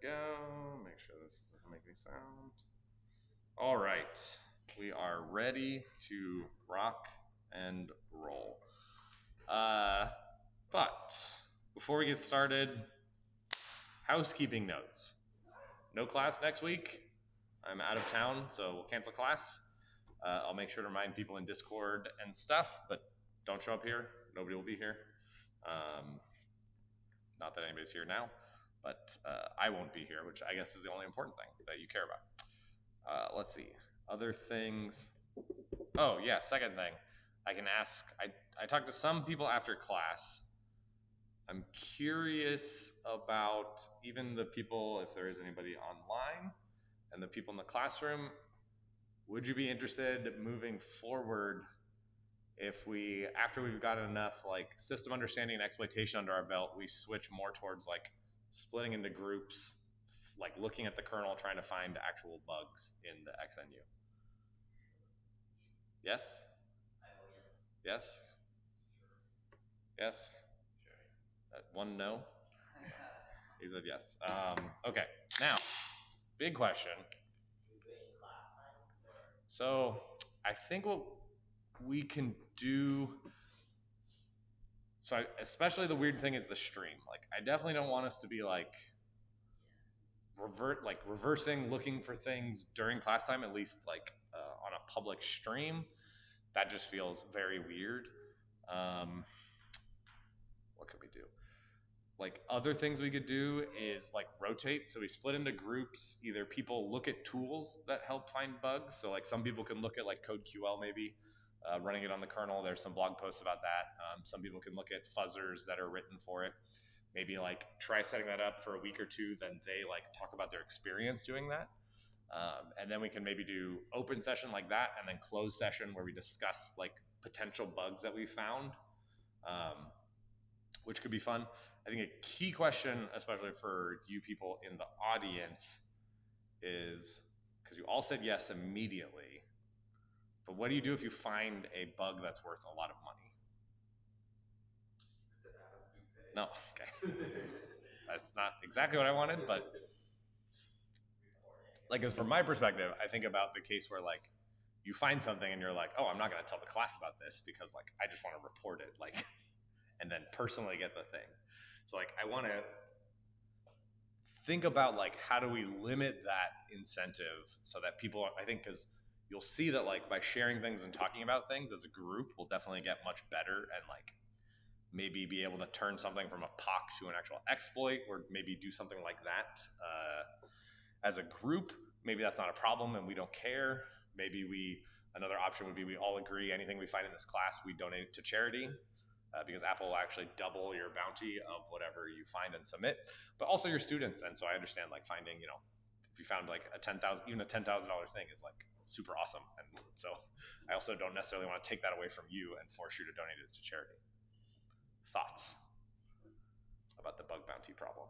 go. Make sure this doesn't make any sound. All right, we are ready to rock and roll. But before we get started, housekeeping notes. No class next week. I'm out of town, so we'll cancel class. I'll make sure to remind people in Discord and stuff, but don't show up here. Nobody will be here. Not that anybody's here now, but I won't be here, which I guess is the only important thing that you care about. Let's see. Other things. Oh, yeah, second thing. I can ask. I talked to some people after class. I'm curious about even the people, if there is anybody online, and the people in the classroom. Would you be interested moving forward if we, after we've got enough like system understanding and exploitation under our belt, we switch more towards like splitting into groups, like looking at the kernel, trying to find actual bugs in the XNU? Yes? Yes? Yes? One no? He said yes. Okay, now, big question. So I think what we can do, especially the weird thing is the stream. Like I definitely don't want us to be like reversing looking for things during class time, at least like on a public stream. That just feels very weird. What could we do? Like other things we could do is like rotate. So we split into groups. Either people look at tools that help find bugs. So like some people can look at like CodeQL maybe, running it on the kernel. There's some blog posts about that. Some people can look at fuzzers that are written for it. Maybe like try setting that up for a week or two. Then they like talk about their experience doing that. And then we can maybe do open session like that, and then closed session where we discuss like potential bugs that we found, which could be fun. I think a key question, especially for you people in the audience, is because you all said yes immediately, but what do you do if you find a bug that's worth a lot of money? No, okay. That's not exactly what I wanted, but like, as from my perspective, I think about the case where like you find something and you're like, oh, I'm not going to tell the class about this because like I just want to report it, like, and then personally get the thing. So like I want to think about like how do we limit that incentive so that people, I think, because you'll see that like by sharing things and talking about things as a group, we'll definitely get much better and like maybe be able to turn something from a POC to an actual exploit, or maybe do something like that as a group. Maybe that's not a problem and we don't care. Maybe another option would be we all agree anything we find in this class, we donate it to charity. Because Apple will actually double your bounty of whatever you find and submit, but also your students. And so I understand like finding, if you found like a $10,000 thing is like super awesome. And so I also don't necessarily want to take that away from you and force you to donate it to charity. Thoughts about the bug bounty problem?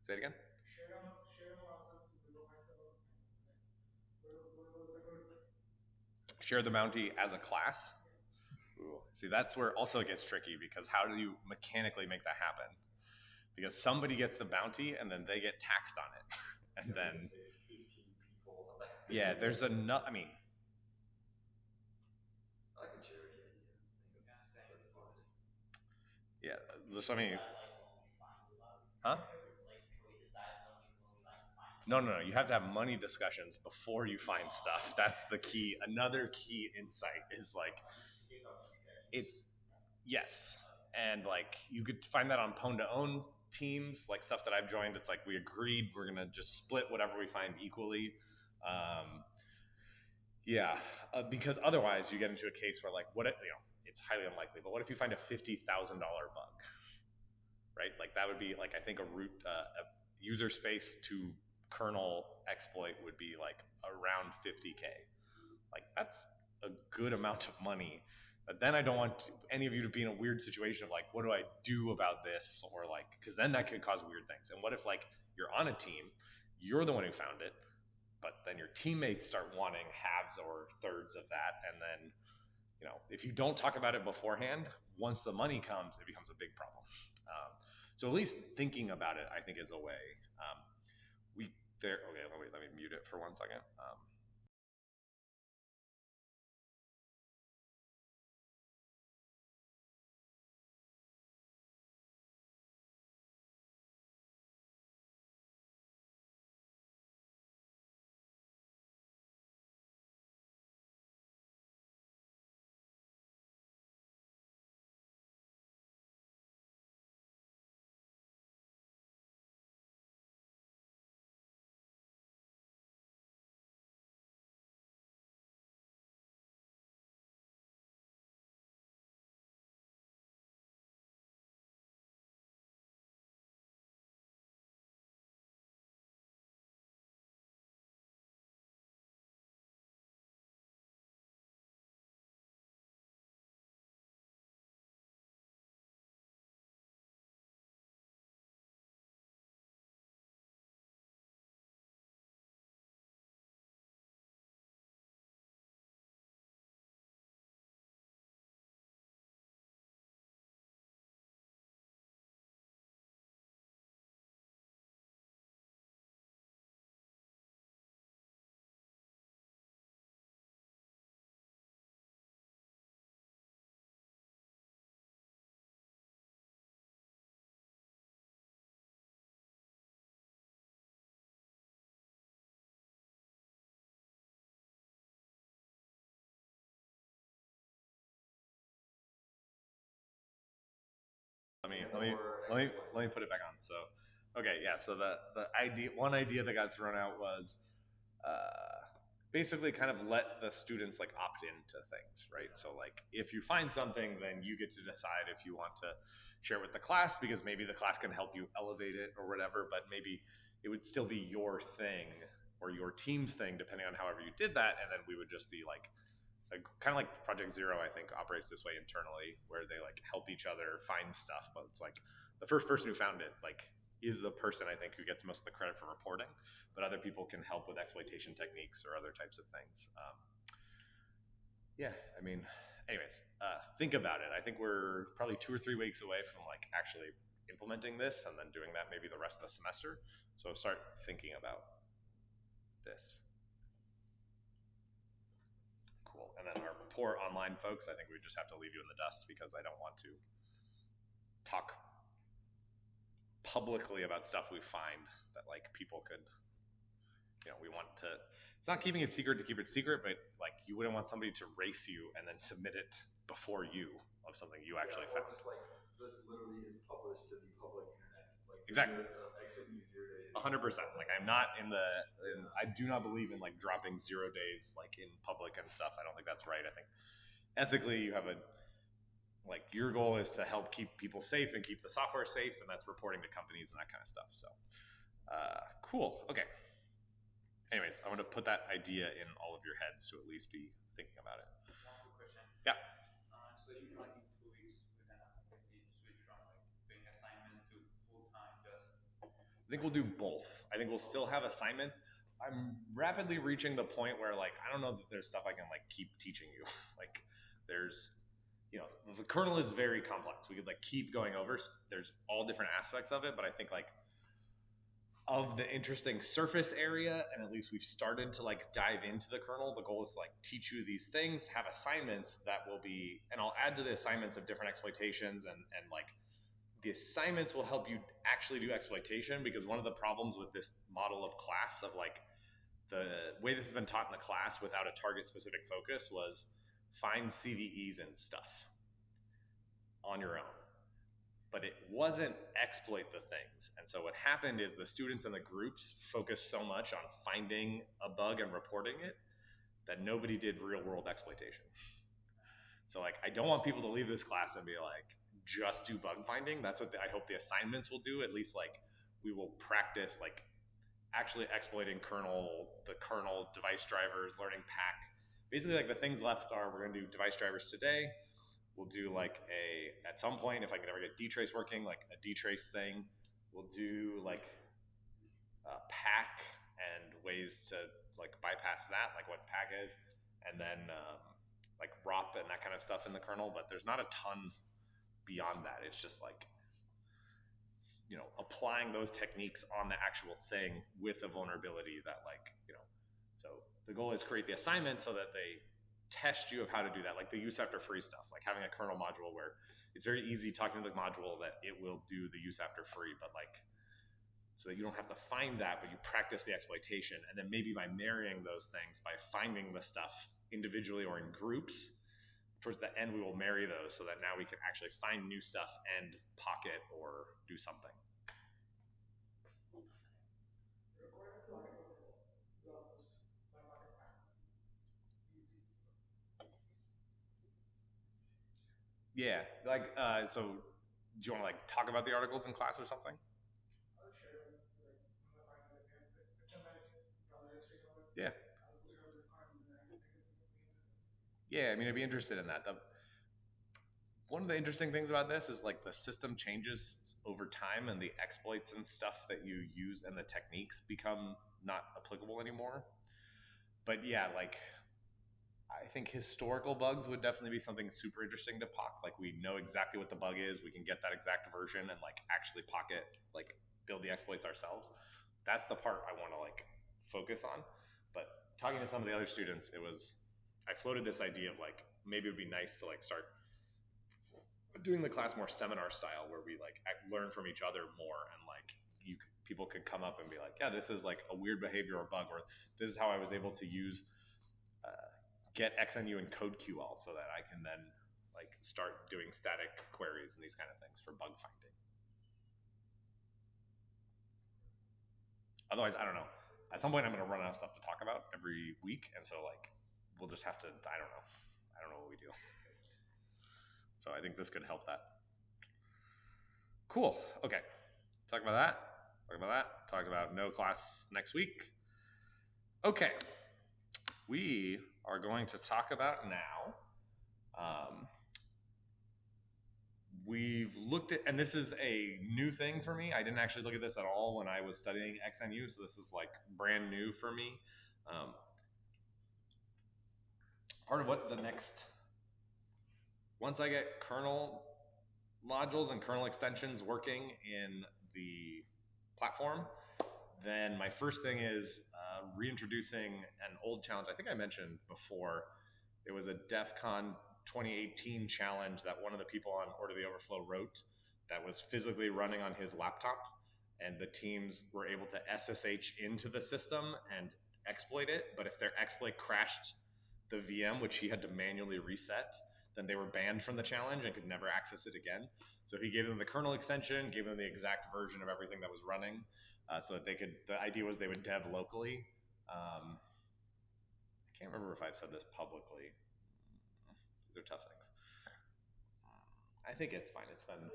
Say it again. Share the bounty as a class? Ooh. See, that's where also it gets tricky, because how do you mechanically make that happen? Because somebody gets the bounty and then they get taxed on it. And then, yeah, there's enough. I mean, I like the charity idea. Yeah, there's, I mean, huh? No. You have to have money discussions before you find stuff. That's the key. Another key insight is like, yes. And like, you could find that on pwn.own teams, like stuff that I've joined. It's like, we agreed we're going to just split whatever we find equally. Because otherwise you get into a case where like, it's highly unlikely, but what if you find a $50,000 bug, right? Like that would be like, I think a user space to kernel exploit would be like around 50K. Like that's a good amount of money. But then I don't want any of you to be in a weird situation of like, what do I do about this? Or like, because then that could cause weird things. And what if like you're on a team, you're the one who found it, but then your teammates start wanting halves or thirds of that. And then, if you don't talk about it beforehand, once the money comes, it becomes a big problem. So at least thinking about it, I think, is a way. Okay, let me mute it for 1 second. Let me put it back on. So, okay, yeah. So one idea that got thrown out was basically kind of let the students like opt into things, right? So like if you find something, then you get to decide if you want to share it with the class, because maybe the class can help you elevate it or whatever, but maybe it would still be your thing or your team's thing, depending on however you did that, and then we would just be like kind of like Project Zero, I think, operates this way internally, where they like help each other find stuff. But it's like the first person who found it, like, is the person I think who gets most of the credit for reporting, but other people can help with exploitation techniques or other types of things. Yeah, I mean, anyways, think about it. I think we're probably 2 or 3 weeks away from like actually implementing this and then doing that maybe the rest of the semester. So start thinking about this. Cool. And then our poor online folks, I think we just have to leave you in the dust because I don't want to talk publicly about stuff we find that like people could, we want to, it's not keeping it secret to keep it secret, but like you wouldn't want somebody to race you and then submit it before you of something you actually found. Just like this literally is published to the public internet. Like exactly. XNU 0 days. 100%. Like I'm not I do not believe in like dropping 0 days like in public and stuff. I don't think that's right. I think ethically you have like your goal is to help keep people safe and keep the software safe, and that's reporting to companies and that kind of stuff. So cool. Okay. Anyways, I want to put that idea in all of your heads to at least be thinking about it. One quick question. Yeah. So you mean like in 2 weeks we're gonna completely switch from like doing assignments to full-time just? I think we'll do both. I think we'll still have assignments. I'm rapidly reaching the point where like I don't know that there's stuff I can like keep teaching you. Like there's the kernel is very complex. We could like keep going over. There's all different aspects of it, but I think like of the interesting surface area, and at least we've started to like dive into the kernel. The goal is to like teach you these things, have assignments that will be, and I'll add to the assignments of different exploitations, and like the assignments will help you actually do exploitation, because one of the problems with this model of class of like the way this has been taught in the class without a target specific focus was find CVEs and stuff on your own, but it wasn't exploit the things. And so what happened is the students in the groups focused so much on finding a bug and reporting it that nobody did real world exploitation. So like I don't want people to leave this class and be like, just do bug finding. That's what I hope the assignments will do. At least like we will practice like actually exploiting the kernel, device drivers, learning pack. Basically like the things left are we're going to do device drivers today. We'll do like at some point, if I can ever get dtrace working, like a dtrace thing. We'll do like pack and ways to like bypass that, like what pack is, and then like ROP and that kind of stuff in the kernel. But there's not a ton beyond that. It's just like applying those techniques on the actual thing with a vulnerability that so the goal is create the assignment so that they test you of how to do that, like the use after free stuff, like having a kernel module where it's very easy talking to the module that it will do the use after free, but so that you don't have to find that, but you practice the exploitation. And then maybe by marrying those things, by finding the stuff individually or in groups, towards the end, we will marry those so that now we can actually find new stuff and pocket or do something. Yeah, so do you want to talk about the articles in class or something? Yeah. Yeah, I mean, I'd be interested in that. One of the interesting things about this is the system changes over time and the exploits and stuff that you use and the techniques become not applicable anymore. But yeah, I think historical bugs would definitely be something super interesting to POC. We know exactly what the bug is. We can get that exact version and actually pocket, build the exploits ourselves. That's the part I want to focus on. But talking to some of the other students, I floated this idea of maybe it would be nice to start doing the class more seminar style, where we learn from each other more, and people could come up and be like, yeah, this is a weird behavior or bug, or this is how I was able to use get XNU and CodeQL so that I can then start doing static queries and these kind of things for bug finding. Otherwise, I don't know. At some point, I'm going to run out of stuff to talk about every week, and so we'll just have to. I don't know what we do. So I think this could help that. Cool. Okay. Talk about that. Talk about no class next week. Okay. We are going to talk about now. We've looked at, and this is a new thing for me. I didn't actually look at this at all when I was studying XNU, so this is brand new for me. Part of what once I get kernel modules and kernel extensions working in the platform, then my first thing is reintroducing an old challenge. I think I mentioned before, it was a DEF CON 2018 challenge that one of the people on Order the Overflow wrote that was physically running on his laptop, and the teams were able to SSH into the system and exploit it. But if their exploit crashed the VM, which he had to manually reset, then they were banned from the challenge and could never access it again. So he gave them the kernel extension, gave them the exact version of everything that was running, so that they could, the idea was they would dev locally. I can't remember if I've said this publicly. These are tough things. I think it's fine. It's been,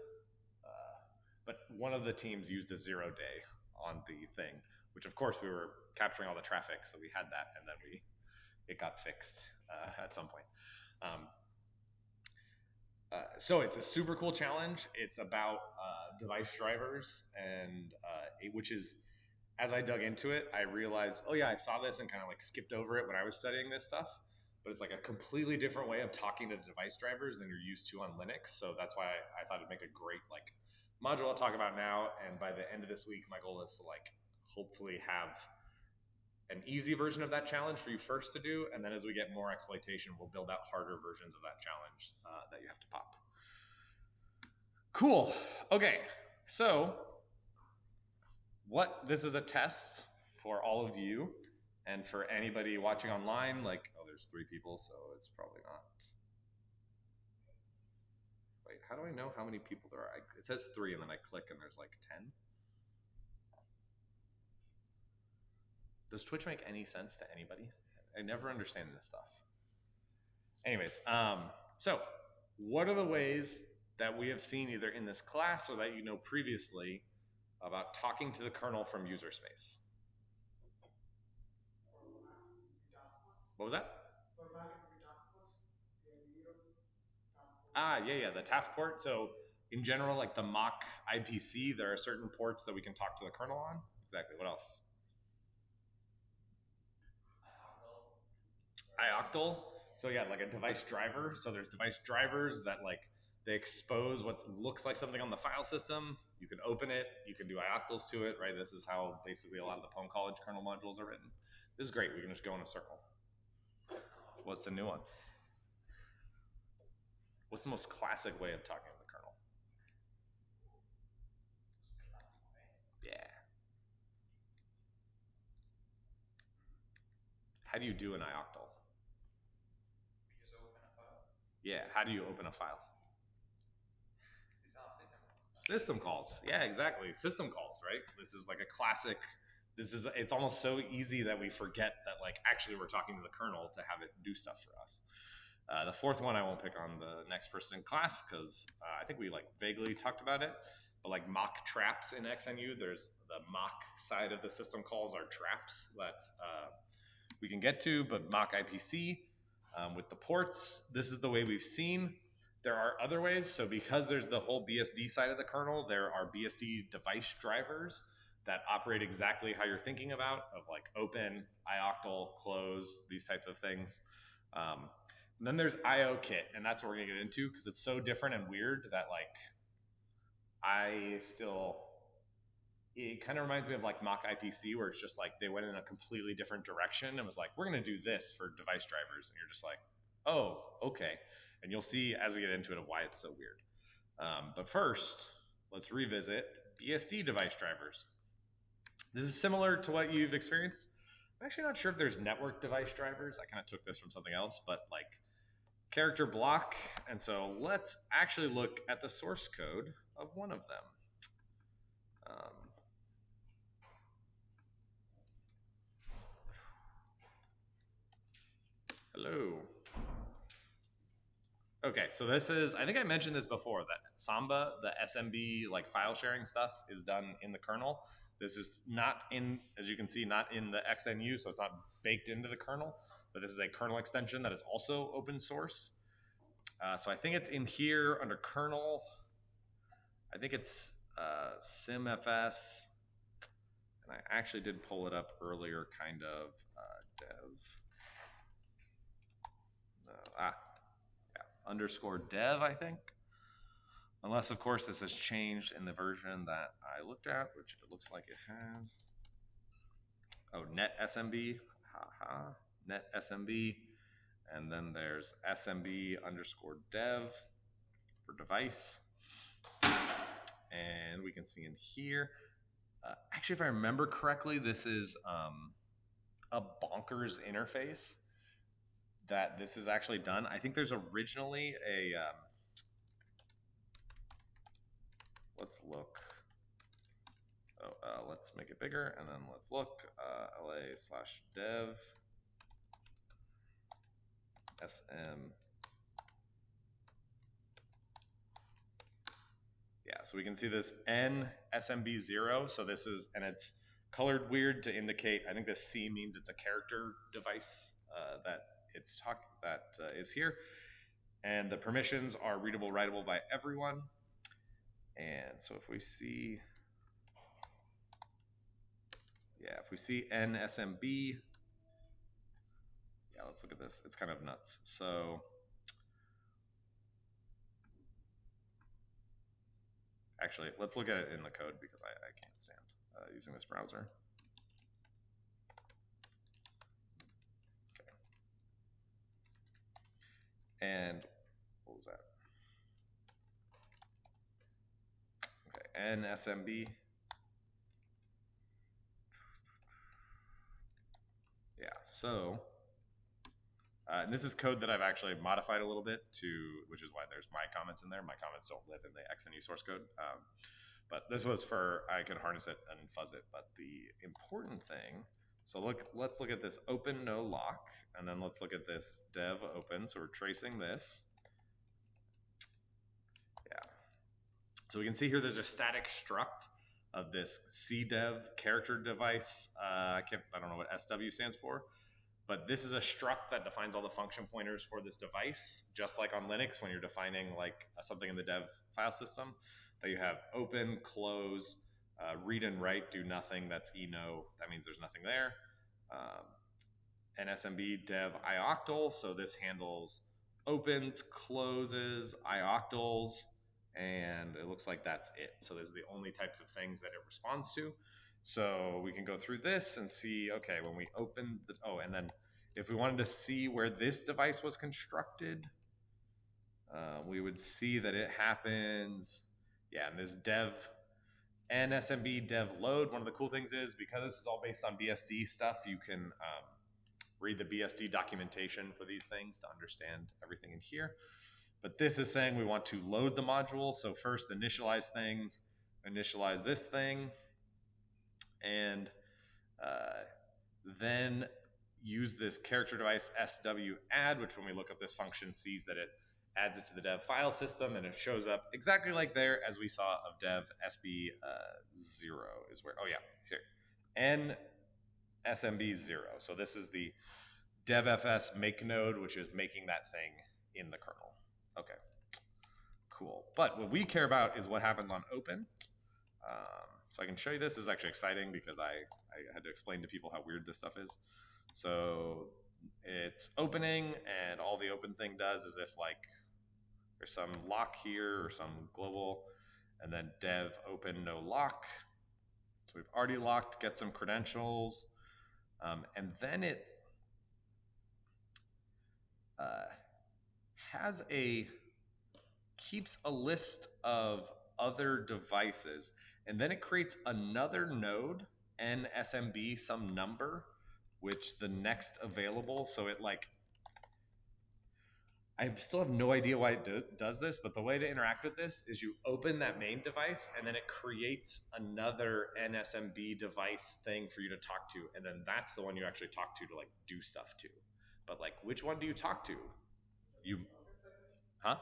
but one of the teams used a 0 day on the thing, which of course we were capturing all the traffic, so we had that, and then it got fixed at some point. So it's a super cool challenge. It's about device drivers, and which is, as I dug into it, I realized, oh yeah, I saw this and kind of skipped over it when I was studying this stuff. But it's a completely different way of talking to device drivers than you're used to on Linux. So that's why I thought it'd make a great module I'll talk about now. And by the end of this week, my goal is to hopefully have an easy version of that challenge for you first to do, and then as we get more exploitation, we'll build out harder versions of that challenge that you have to pop. Cool. Okay, so this is a test for all of you, and for anybody watching online, oh, there's 3 people, so it's probably not. Wait, how do I know how many people there are? It says 3, and then I click, and there's 10. Does Twitch make any sense to anybody? I never understand this stuff. Anyways, so what are the ways that we have seen either in this class or that previously about talking to the kernel from user space? What was that? Yeah, the task port. So in general, the mock IPC, there are certain ports that we can talk to the kernel on. Exactly. What else? iOctl. So yeah, a device driver. So there's device drivers that They expose what looks like something on the file system. You can open it. You can do ioctls to it, right? This is how basically a lot of the pwn.college kernel modules are written. This is great. We can just go in a circle. What's the new one? What's the most classic way of talking to the kernel? Yeah. How do you do an ioctl? You just open a file. Yeah, how do you open a file? System calls. Yeah, exactly. System calls, right? This is like a classic. It's almost so easy that we forget that like actually we're talking to the kernel to have it do stuff for us. The fourth one I won't pick on the next person in class because I think we like vaguely talked about it, but like mock traps in XNU, there's the mock side of the system calls are traps that we can get to, but mock IPC with the ports, this is the way we've seen. There are other ways. So because there's the whole BSD side of the kernel, there are BSD device drivers that operate exactly how you're thinking about, of like open, ioctl, close, these types of things. And then there's IOKit, and that's what we're gonna get into because it's so different and weird that like it kind of reminds me of like mock IPC where it's just like they went in a completely different direction and was like, we're gonna do this for device drivers, and you're just like, oh, okay. And you'll see as we get into it of why it's so weird. But first, let's revisit BSD device drivers. This is similar to what you've experienced. I'm actually not sure if there's network device drivers. I kind of took this from something else, but like character block. And so let's actually look at the source code of one of them. Hello. Okay, so this is, I think I mentioned this before, that Samba, the SMB like file sharing stuff is done in the kernel. This is not in, as you can see, not in the XNU, so it's not baked into the kernel, but this is a kernel extension that is also open source. So I think it's in here under kernel. I think it's SimFS, and I actually did pull it up earlier, kind of, dev. No, underscore dev, I think. Unless, of course, this has changed in the version that I looked at, which it looks like it has. Oh, net SMB, haha, net SMB. And then there's SMB underscore dev for device. And we can see in here, actually, if I remember correctly, this is a bonkers interface that this is actually done. I think there's originally a, let's look. Oh, let's make it bigger, and then let's look, la/dev sm. Yeah, so we can see this n smb0. So this is, and it's colored weird to indicate, I think this C means it's a character device that is here. And the permissions are readable, writable by everyone. And so if we see, if we see NSMB, let's look at this. It's kind of nuts. So actually, let's look at it in the code because I can't stand using this browser. Okay. And what was that? Okay, NSMB. Yeah, so and this is code that I've actually modified a little bit to, which is why there's my comments in there. My comments don't live in the XNU source code. But this was for, I could harness it and fuzz it. But the important thing, so let's look at this open no lock, and then let's look at this dev open. So we're tracing this. Yeah. So we can see here there's a static struct of this cdev character device. I don't know what SW stands for. But this is a struct that defines all the function pointers for this device, just like on Linux when you're defining like something in the dev file system, that you have open, close, read and write, do nothing, that's eno, that means there's nothing there. NSMB dev ioctl, so this handles opens, closes, ioctals, and it looks like that's it. So those are the only types of things that it responds to. So we can go through this and see, okay, when we open the, oh, and then if we wanted to see where this device was constructed, we would see that it happens, yeah, in this dev NSMB dev load. One of the cool things is because this is all based on BSD stuff, you can read the BSD documentation for these things to understand everything in here. But this is saying we want to load the module. So first initialize things, initialize this thing, and then use this character device SW add, which when we look up this function sees that it adds it to the dev file system, and it shows up exactly like there as we saw of dev SB0 is where, oh yeah, here, NSMB0. So this is the devfs make node, which is making that thing in the kernel. Okay, cool. But what we care about is what happens on open. So I can show you this. This is actually exciting because I had to explain to people how weird this stuff is. So it's opening, and all the open thing does is if like there's some lock here or some global, and then dev open no lock. So we've already locked, get some credentials, and then it keeps a list of other devices, and then it creates another node, NSMB some number, which the next available. So it like, I still have no idea why it does this, but the way to interact with this is you open that main device, and then it creates another NSMB device thing for you to talk to, and then that's the one you actually talk to like do stuff to. But like, which one do you talk to? You, huh?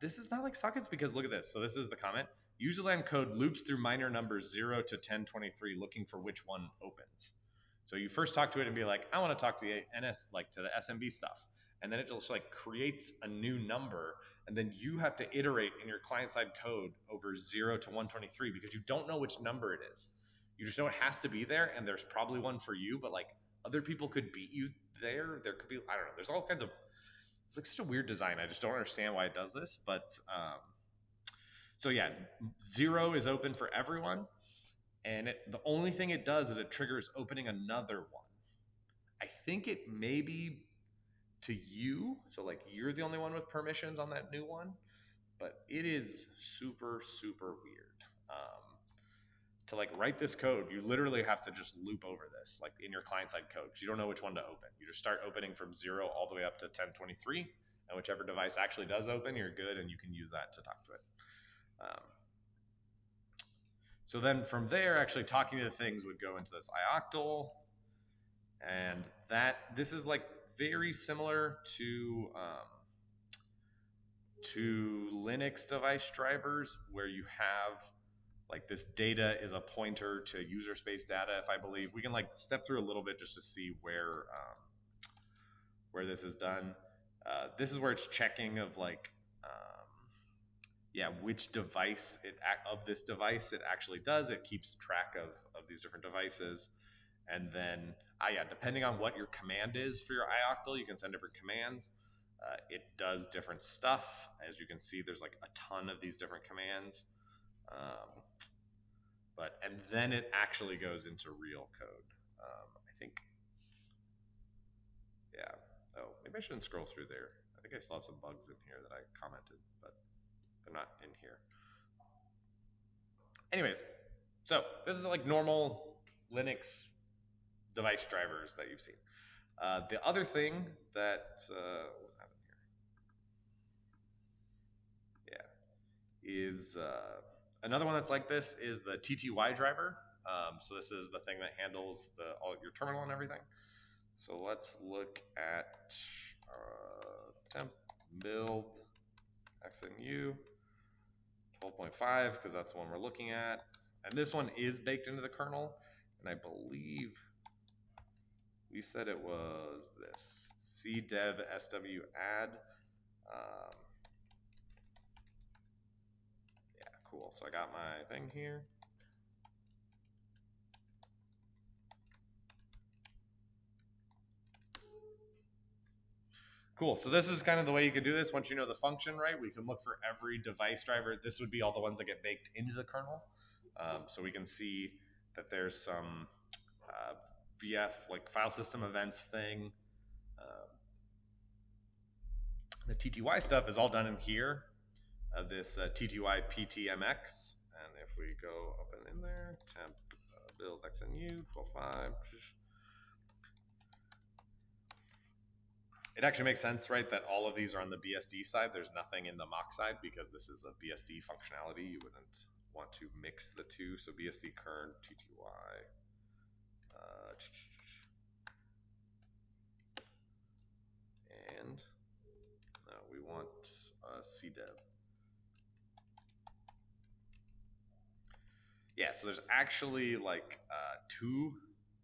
This is not like sockets because look at this. So this is the comment. Userland code loops through minor numbers 0 to 1023 looking for which one opens. So you first talk to it and be like, I want to talk to the NS, like to the SMB stuff. And then it just like creates a new number. And then you have to iterate in your client-side code over 0 to 123 because you don't know which number it is. You just know it has to be there, and there's probably one for you, but like other people could beat you there. There could be, I don't know. There's all kinds of, it's like such a weird design. I just don't understand why it does this. But so yeah, 0 is open for everyone. And the only thing it does is it triggers opening another one. I think it may be to you. So like you're the only one with permissions on that new one. But it is super, super weird. To like write this code, you literally have to just loop over this, like in your client-side code, because you don't know which one to open. You just start opening from 0 all the way up to 1023, and whichever device actually does open, you're good, and you can use that to talk to it. So then from there, actually talking to the things would go into this ioctal, and this is like very similar to Linux device drivers, where you have like this data is a pointer to user space data, if I believe. We can like step through a little bit just to see where this is done. This is where it's checking of like, which device of this device it actually does. It keeps track of these different devices. And then, depending on what your command is for your ioctal, you can send different commands. It does different stuff. As you can see, there's like a ton of these different commands. And then it actually goes into real code. I think, oh, maybe I shouldn't scroll through there. I think I still have some bugs in here that I commented, but they're not in here. Anyways, so this is like normal Linux device drivers that you've seen. The other thing that, what happened here? Is another one that's like this is the TTY driver. So this is the thing that handles all your terminal and everything. So let's look at temp build XNU 12.5 because that's the one we're looking at. And this one is baked into the kernel. And I believe we said it was this cdev sw add. Cool. So I got my thing here. Cool. So this is kind of the way you could do this. Once you know the function, right, we can look for every device driver. This would be all the ones that get baked into the kernel. So we can see that there's some VF, like file system events thing. The TTY stuff is all done in here. This TTY PTMX. And if we go up and in there, temp build XNU 12.5. It actually makes sense, right, that all of these are on the BSD side. There's nothing in the mock side because this is a BSD functionality. You wouldn't want to mix the two. So BSD kern, TTY. And we want CDev. Yeah, so there's actually like 2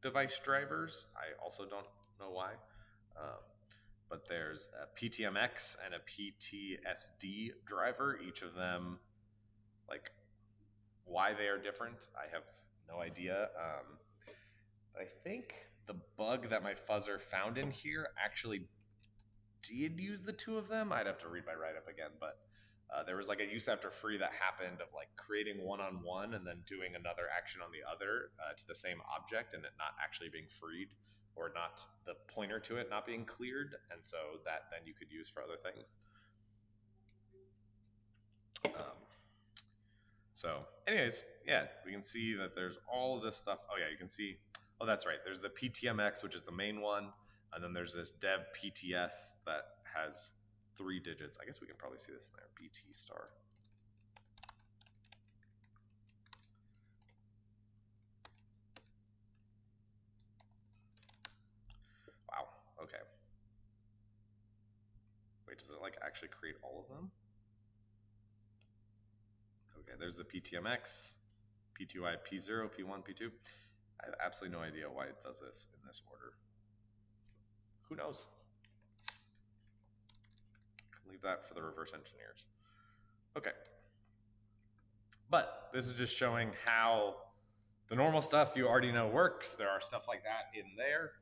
device drivers. I also don't know why. But there's a PTMX and a PTSD driver. Each of them, like, why they are different, I have no idea. But I think the bug that my fuzzer found in here actually did use the 2 of them. I'd have to read my write-up again, but there was like a use after free that happened of like creating one on one and then doing another action on the other to the same object and it not actually being freed, or not the pointer to it not being cleared, and so that then you could use for other things. So anyways, yeah, we can see that there's all of this stuff. Oh yeah, you can see, oh that's right, there's the PTMX, which is the main one, and then there's this dev PTS that has 3 digits. I guess we can probably see this in there, BT star. Wow, okay. Wait, does it like actually create all of them? Okay, there's the PTMX, P2I, P0, P1, P2. I have absolutely no idea why it does this in this order. Who knows? Leave that for the reverse engineers. Okay. But this is just showing how the normal stuff you already know works. There are stuff like that in there.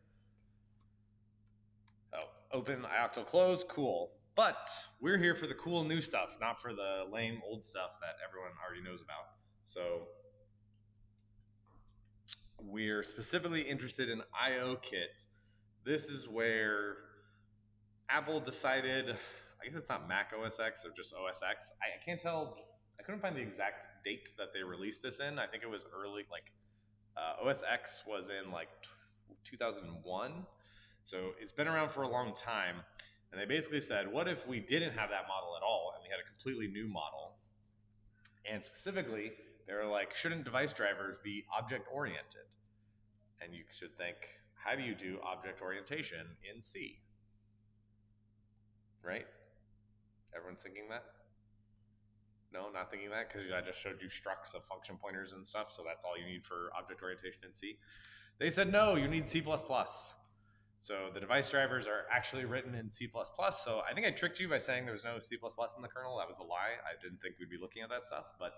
Oh, open, ioctl close, cool. But we're here for the cool new stuff, not for the lame old stuff that everyone already knows about. So we're specifically interested in IOKit. This is where Apple decided, I guess it's not Mac OS X or just OS X. I can't tell. I couldn't find the exact date that they released this in. I think it was early, like OS X was in like 2001. So it's been around for a long time. And they basically said, what if we didn't have that model at all and we had a completely new model? And specifically, they were like, shouldn't device drivers be object oriented? And you should think, how do you do object orientation in C? Right? Everyone's thinking that? No, not thinking that, because I just showed you structs of function pointers and stuff, so that's all you need for object orientation in C. They said, no, you need C++. So the device drivers are actually written in C++. So I think I tricked you by saying there was no C++ in the kernel. That was a lie. I didn't think we'd be looking at that stuff, but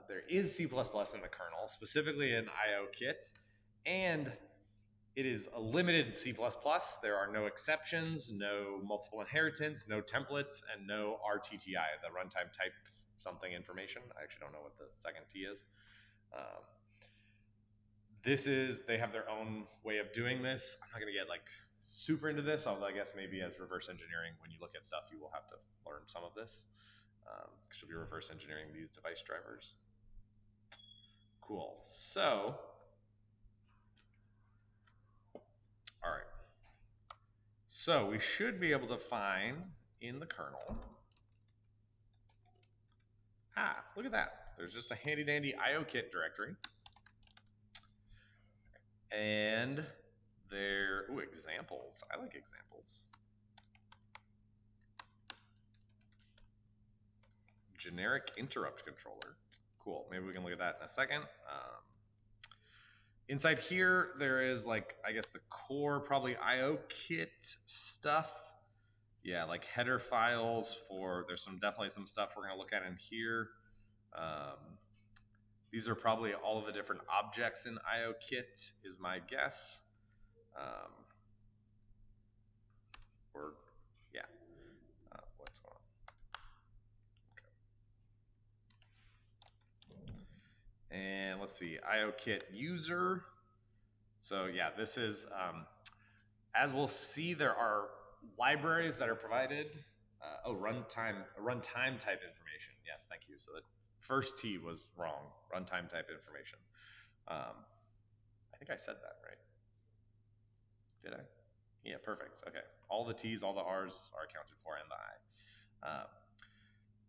there is C++ in the kernel, specifically in IOKit, and it is a limited C++. There are no exceptions, no multiple inheritance, no templates, and no RTTI, the runtime type something information. I actually don't know what the second T is. They have their own way of doing this. I'm not going to get like super into this, although I guess maybe as reverse engineering, when you look at stuff, you will have to learn some of this. Because you'll be reverse engineering these device drivers. Cool. So, all right. So we should be able to find in the kernel. Look at that. There's just a handy dandy IOKit directory. And there, examples. I like examples. Generic interrupt controller. Cool. Maybe we can look at that in a second. Inside here, there is like, I guess the core probably IOKit stuff. Yeah, like header files for, there's definitely some stuff we're gonna look at in here. These are probably all of the different objects in IOKit is my guess. or yeah, what's going on? Okay. And let's see, IOKit user. So yeah, this is, as we'll see, there are libraries that are provided. Runtime type information. Yes, thank you. So the first T was wrong. Runtime type information. I think I said that right. Did I? Yeah, perfect. Okay. All the T's, all the R's are accounted for, and the I.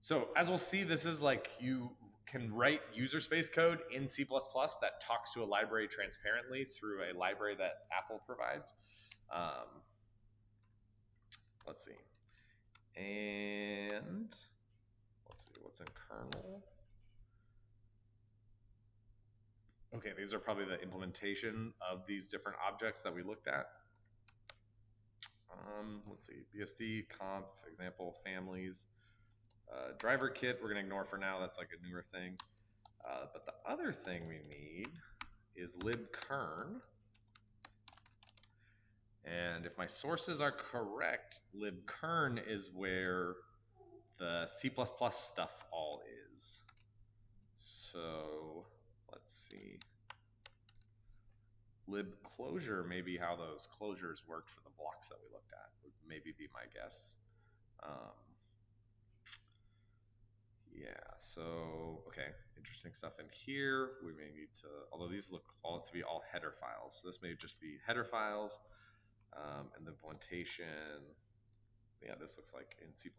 So as we'll see, this is like you can write user space code in C++ that talks to a library transparently through a library that Apple provides. Let's see. And let's see what's in kernel. Okay, these are probably the implementation of these different objects that we looked at. Let's see, BSD, conf, example, families, driver kit, we're gonna ignore for now, that's like a newer thing. But the other thing we need is libkern. And if my sources are correct, libkern is where the C++ stuff all is. So let's see. Libclosure may be how those closures worked for the blocks that we looked at, would maybe be my guess. Yeah, so, okay, interesting stuff in here. We may need to, although these look all to be all header files. So this may just be header files, and the implementation, yeah, this looks like in C++.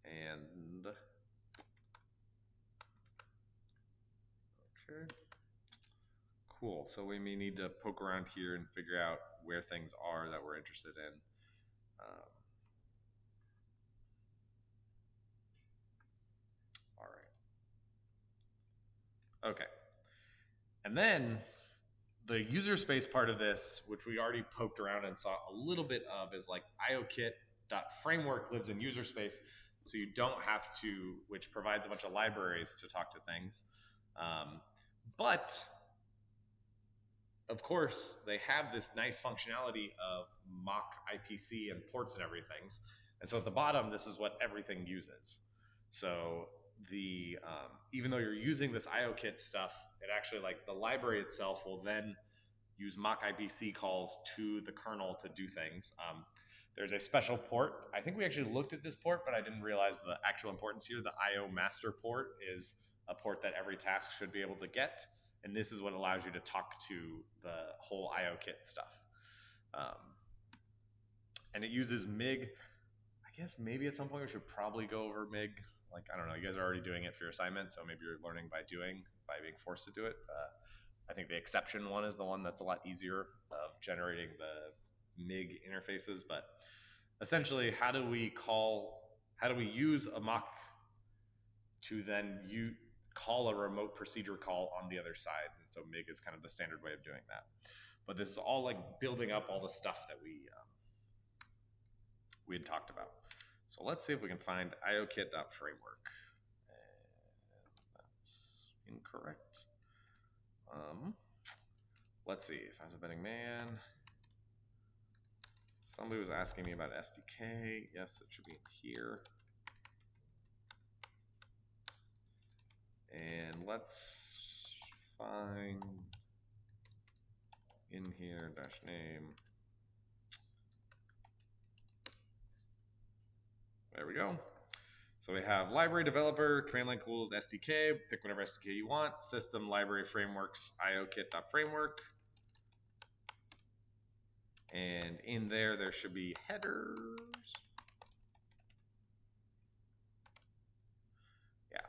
And, okay, cool. So we may need to poke around here and figure out where things are that we're interested in. All right. Okay. And then the user space part of this, which we already poked around and saw a little bit of, is like IOKit.framework lives in user space, so you don't have to, which provides a bunch of libraries to talk to things. But of course, they have this nice functionality of mock IPC and ports and everything. And so at the bottom, this is what everything uses. So the even though you're using this IOKit stuff, it actually, like, the library itself will then use mock IPC calls to the kernel to do things. There's a special port. I think we actually looked at this port, but I didn't realize the actual importance here. The IO master port is a port that every task should be able to get. And this is what allows you to talk to the whole IOKit stuff. And it uses MIG. I guess maybe at some point we should probably go over MIG. Like, I don't know, you guys are already doing it for your assignment, so maybe you're learning by being forced to do it. I think the exception one is the one that's a lot easier of generating the MIG interfaces. But essentially, how do we use a mock to then call a remote procedure call on the other side? And so MIG is kind of the standard way of doing that. But this is all like building up all the stuff that we had talked about. So let's see if we can find IOKit.framework. And that's incorrect. Let's see, if I was a betting man. Somebody was asking me about SDK. Yes, it should be here. And let's find in here -name. There we go. So we have library developer, command line tools, SDK, pick whatever SDK you want, system, library, frameworks, IOKit.framework. And in there should be headers. Yeah.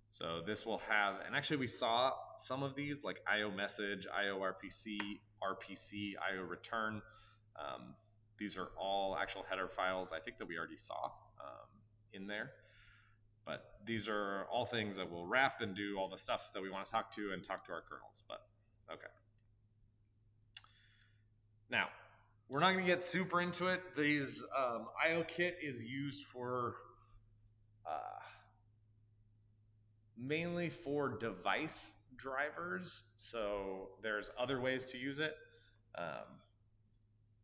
So this will have, and actually we saw some of these like IO message, IO RPC, IO return. These are all actual header files I think that we already saw in there. But these are all things that will wrap and do all the stuff that we want to talk to and talk to our kernels. But okay. Now, we're not going to get super into it. These IOKit is used for mainly for device drivers. So there's other ways to use it.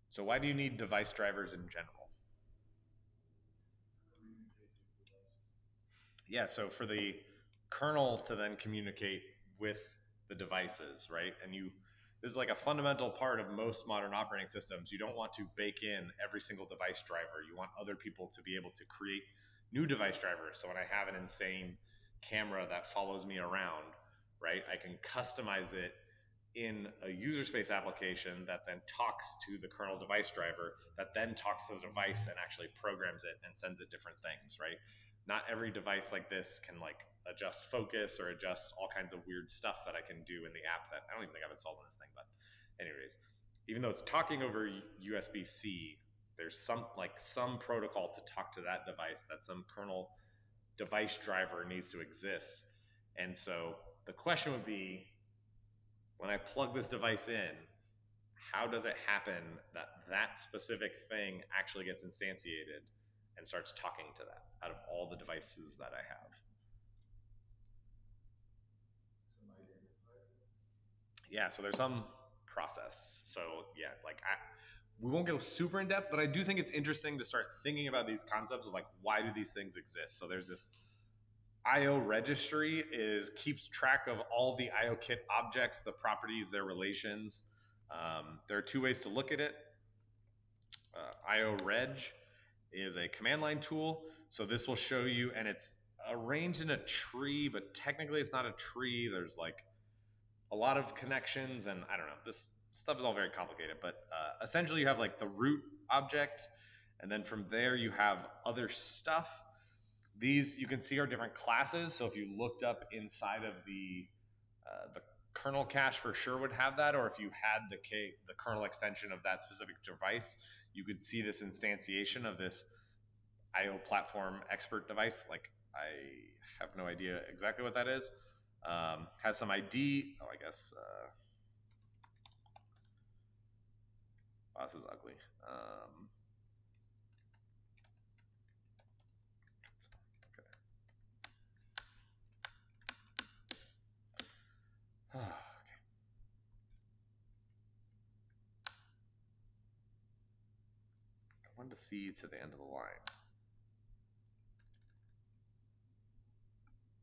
So why do you need device drivers in general? Yeah, so for the kernel to then communicate with the devices, right? And this is like a fundamental part of most modern operating systems. You don't want to bake in every single device driver. You want other people to be able to create new device drivers. So when I have an insane camera that follows me around, right, I can customize it in a user space application that then talks to the kernel device driver, that then talks to the device and actually programs it and sends it different things, right? Not every device like this can like adjust focus or adjust all kinds of weird stuff that I can do in the app that I don't even think I've installed on this thing. But anyways, even though it's talking over USB-C, there's some protocol to talk to that device, that some kernel device driver needs to exist. And so the question would be, when I plug this device in, how does it happen that that specific thing actually gets instantiated and starts talking to that out of all the devices that I have? Yeah, so there's some process. So yeah, we won't go super in depth, but I do think it's interesting to start thinking about these concepts of like, why do these things exist? So there's this IO registry keeps track of all the IOKit objects, the properties, their relations. There are two ways to look at it. IO reg is a command line tool. So this will show you, and it's arranged in a tree, but technically it's not a tree. There's like a lot of connections, and I don't know. This stuff is all very complicated, but essentially you have like the root object, and then from there you have other stuff. These you can see are different classes. So if you looked up inside of the kernel cache, for sure would have that, or if you had the kernel extension of that specific device, you could see this instantiation of this IO platform expert device. Like, I have no idea exactly what that is. Has some ID. Oh, I guess. Oh, this is ugly. Okay. I wanted to see to the end of the line.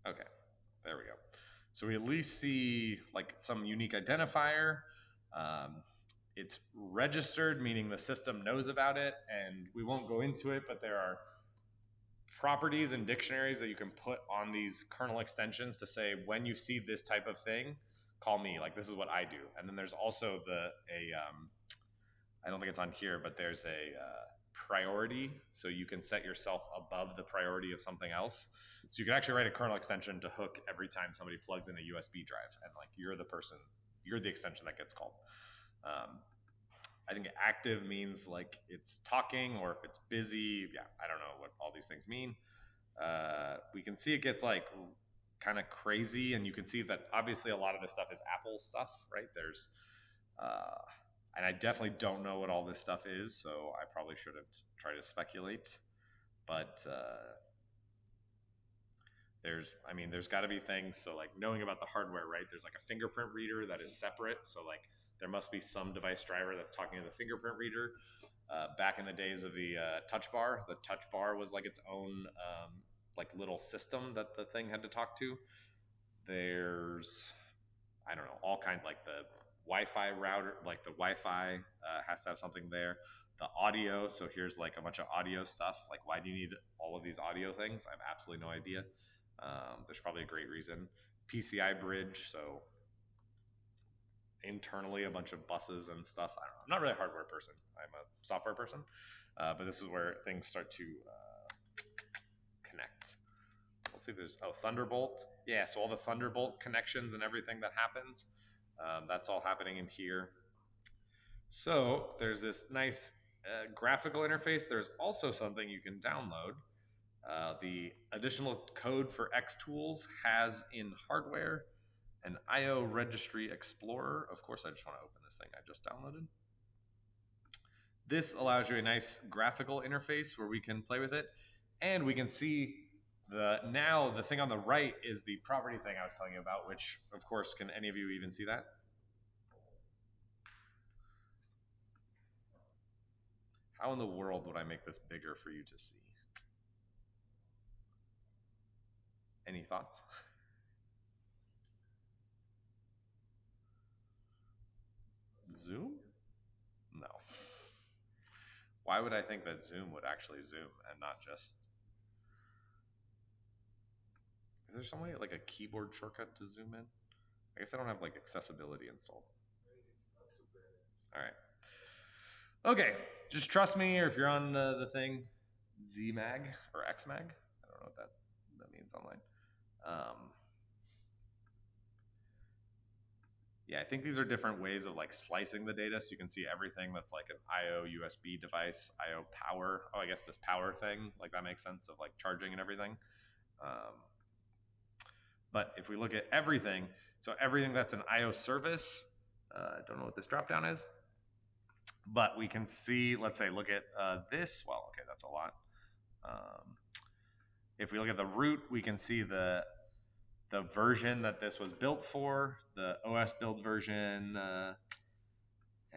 Okay, there we go. So we at least see like some unique identifier. It's registered, meaning the system knows about it, and we won't go into it, but there are properties and dictionaries that you can put on these kernel extensions to say, when you see this type of thing, call me. Like, this is what I do. And then there's also I don't think it's on here, but there's a priority. So you can set yourself above the priority of something else. So you can actually write a kernel extension to hook every time somebody plugs in a USB drive, and like you're the extension that gets called. I think active means like it's talking, or if it's busy. Yeah, I don't know what all these things mean. We can see it gets like kind of crazy, and you can see that obviously a lot of this stuff is Apple stuff, right? There's, and I definitely don't know what all this stuff is, so I probably shouldn't try to speculate. But there's got to be things. So like knowing about the hardware, right? There's like a fingerprint reader that is separate. So like there must be some device driver that's talking to the fingerprint reader. Back in the days of the touch bar was like its own like little system that the thing had to talk to. There's, I don't know, all kinds, like the Wi-Fi router, like the Wi-Fi has to have something there. The audio, so here's like a bunch of audio stuff. Like, why do you need all of these audio things? I have absolutely no idea. There's probably a great reason. PCI bridge, so internally a bunch of buses and stuff. I don't know. I'm not really a hardware person. I'm a software person, but this is where things start to connect. Let's see if there's, Thunderbolt. Yeah, so all the Thunderbolt connections and everything that happens, that's all happening in here. So there's this nice graphical interface. There's also something you can download. The additional code for XTools has in hardware an IO Registry Explorer. Of course, I just want to open this thing I just downloaded. This allows you a nice graphical interface where we can play with it, and we can see the thing on the right is the property thing I was telling you about, which, of course, can any of you even see that? How in the world would I make this bigger for you to see? Any thoughts? Zoom? No. Why would I think that Zoom would actually zoom and not just... Is there some way, like a keyboard shortcut to zoom in? I guess I don't have like accessibility installed. All right. Okay, just trust me, or if you're on the thing, ZMag or XMag, I don't know what that means online. Yeah, I think these are different ways of like slicing the data, so you can see everything that's like an IO USB device, IO power. Oh, I guess this power thing, like that makes sense of like charging and everything. But if we look at everything, so everything that's an IO service, I don't know what this dropdown is, but we can see, let's say, look at this. Well, okay, that's a lot. If we look at the root, we can see the version that this was built for, the OS build version, and I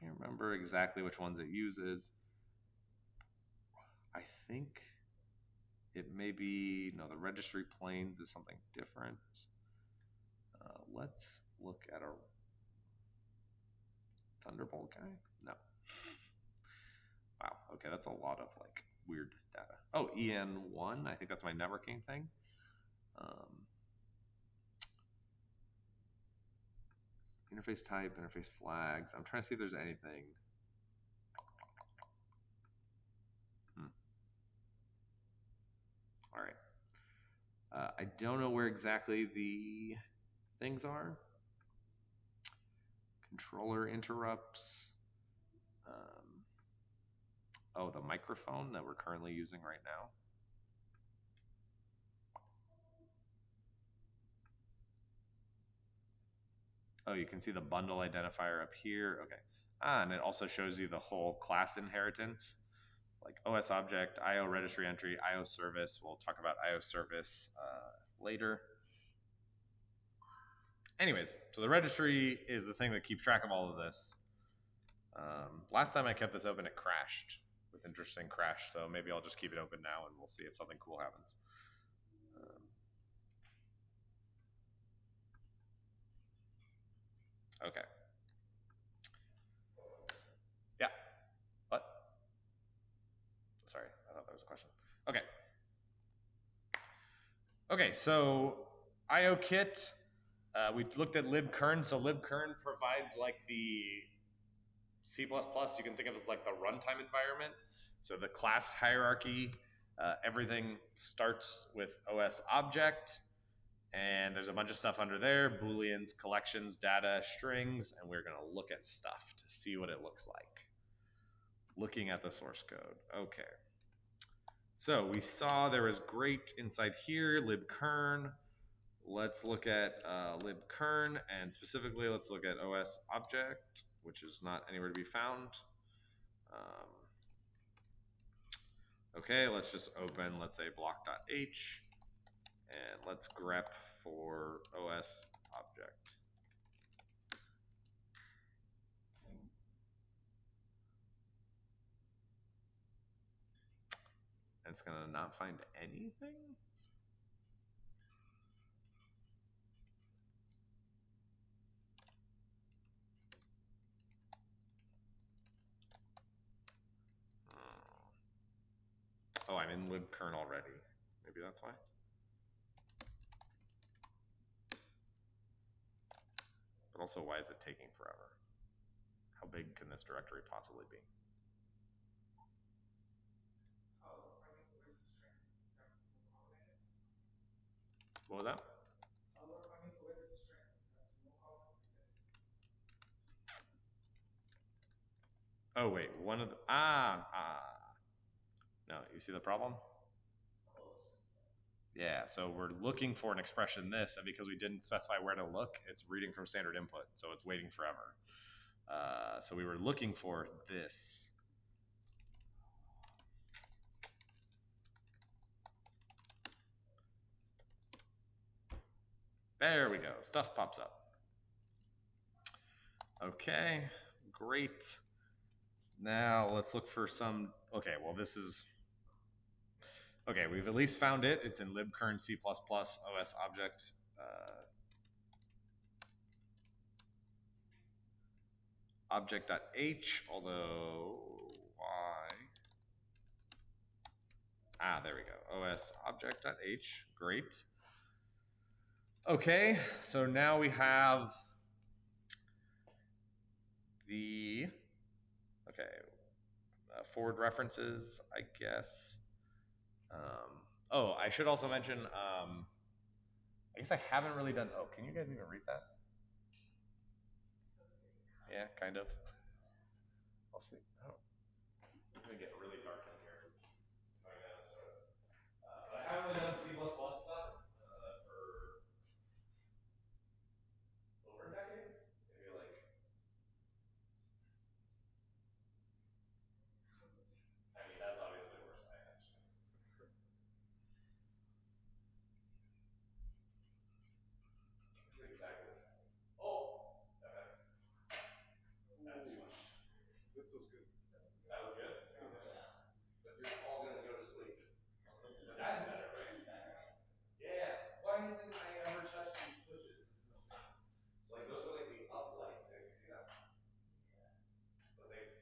can't remember exactly which ones it uses. I think it may be, no, the registry planes is something different. Let's look at our Thunderbolt guy. No. Wow, okay, that's a lot of like weird data. Oh, EN1, I think that's my networking thing. Interface type, interface flags. I'm trying to see if there's anything. All right. I don't know where exactly the things are. Controller interrupts. Oh, the microphone that we're currently using right now. Oh, you can see the bundle identifier up here. Okay. And it also shows you the whole class inheritance, like OS object, IO registry entry, IO service. We'll talk about IO service later. Anyways, so the registry is the thing that keeps track of all of this. Last time I kept this open, it crashed with interesting crash. So maybe I'll just keep it open now and we'll see if something cool happens. Okay. Yeah. What? Sorry, I thought that was a question. Okay. Okay, so IOKit, we looked at libkern. So libkern provides like the C++, you can think of as like the runtime environment. So the class hierarchy, everything starts with OS object, and there's a bunch of stuff under there, booleans, collections, data, strings, and we're gonna look at stuff to see what it looks like. Looking at the source code, okay. So we saw there was great inside here, libkern. Let's look at libkern, and specifically let's look at OS object, which is not anywhere to be found. Okay, let's just open, let's say block.h, and let's grep for OS object. And it's gonna not find anything? Oh, I'm in libkern already. Maybe that's why. But also, why is it taking forever? How big can this directory possibly be? What was that? Oh wait, one of the, no, you see the problem? Yeah, so we're looking for an expression this, and because we didn't specify where to look, it's reading from standard input, so it's waiting forever. So we were looking for this. There we go, stuff pops up. Okay, Great. Now let's look for some. Okay, well this is. Okay, we've at least found it. It's in libcurn C++ OS object. Object.h, although why? There we go. OS object.h. Great. Okay, so now we have the forward references, I guess. I should also mention. I guess I haven't really done. Oh, can you guys even read that? Yeah, kind of. I'll see. Oh, it's gonna get really dark in here. But I haven't really done C++ stuff for over a decade. Maybe like. I mean, that's obviously worse. I understand. It's exactly the same. Oh, okay. That's too much. This was good. That was good. Yeah. But you're all gonna go to sleep. But that's better, right? Yeah. Why didn't I ever touch these switches? This is insane. So like those are like the up lights. Can you see that? But they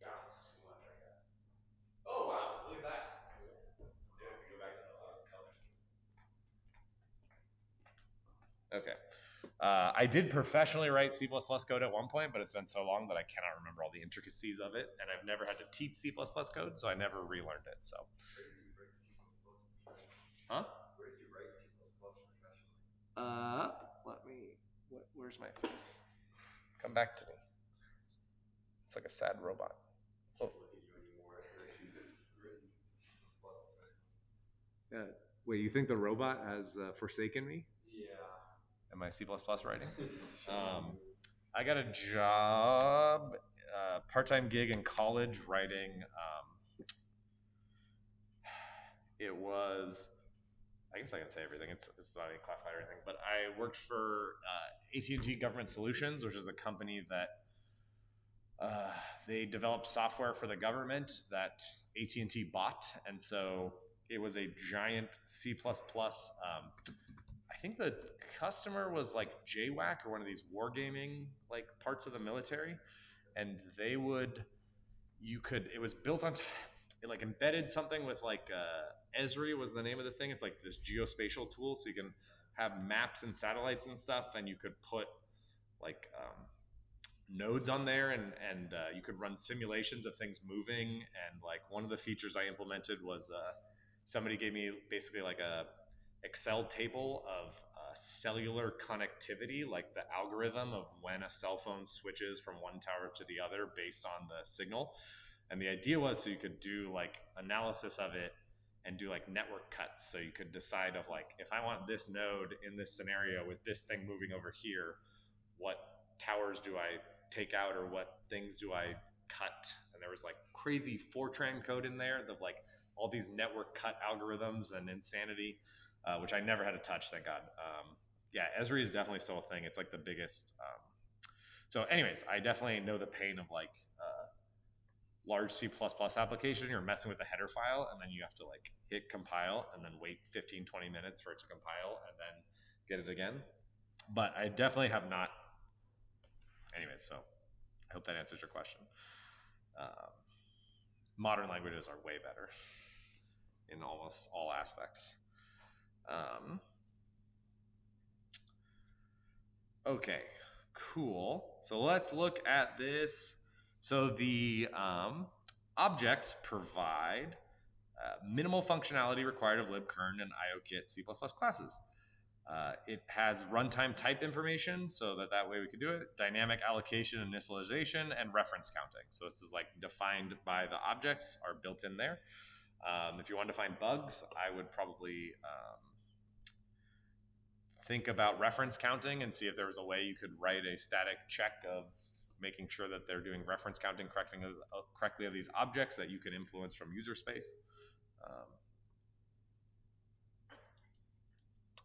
bounce too much, I guess. Oh wow! Look at that. Yeah, we go back to the colors. Okay. I did professionally write C++ code at one point, but it's been so long that I cannot remember all the intricacies of it, and I've never had to teach C++ code, so I never relearned it. So. Where did you write C++ professionally? Huh? Where did you write C++ professionally? Where's my face? Come back to me. It's like a sad robot. Oh. Yeah. Wait, you think the robot has forsaken me? Yeah. Am I C++ writing? I got a job, part-time gig in college writing. It was, I guess I can say everything. It's not any classified or anything, but I worked for AT&T Government Solutions, which is a company that they developed software for the government that AT&T bought, and so it was a giant C++. I think the customer was like JWAC or one of these wargaming like parts of the military, and they would, it was built on, it like embedded something with like Esri was the name of the thing. It's like this geospatial tool, so you can have maps and satellites and stuff, and you could put like nodes on there, and you could run simulations of things moving. And like one of the features I implemented was somebody gave me basically like a Excel table of cellular connectivity, like the algorithm of when a cell phone switches from one tower to the other based on the signal. And the idea was so you could do like analysis of it and do like network cuts. So you could decide of like, if I want this node in this scenario with this thing moving over here, what towers do I take out or what things do I cut? And there was like crazy Fortran code in there of like all these network cut algorithms and insanity, which I never had to touch, thank God. Yeah, Esri is definitely still a thing. It's like the biggest. So anyways, I definitely know the pain of like large C++ application. You're messing with the header file, and then you have to like hit compile and then wait 15, 20 minutes for it to compile and then get it again. But I definitely have not. Anyways, so I hope that answers your question. Modern languages are way better in almost all aspects. Okay, cool. So let's look at this. So the objects provide minimal functionality required of libcurn and IOKit C++ classes. It has runtime type information, so that way we can do it. Dynamic allocation, initialization, and reference counting. So this is like defined by the objects are built in there. If you want to find bugs, I would probably think about reference counting and see if there was a way you could write a static check of making sure that they're doing reference counting correctly of these objects that you can influence from user space.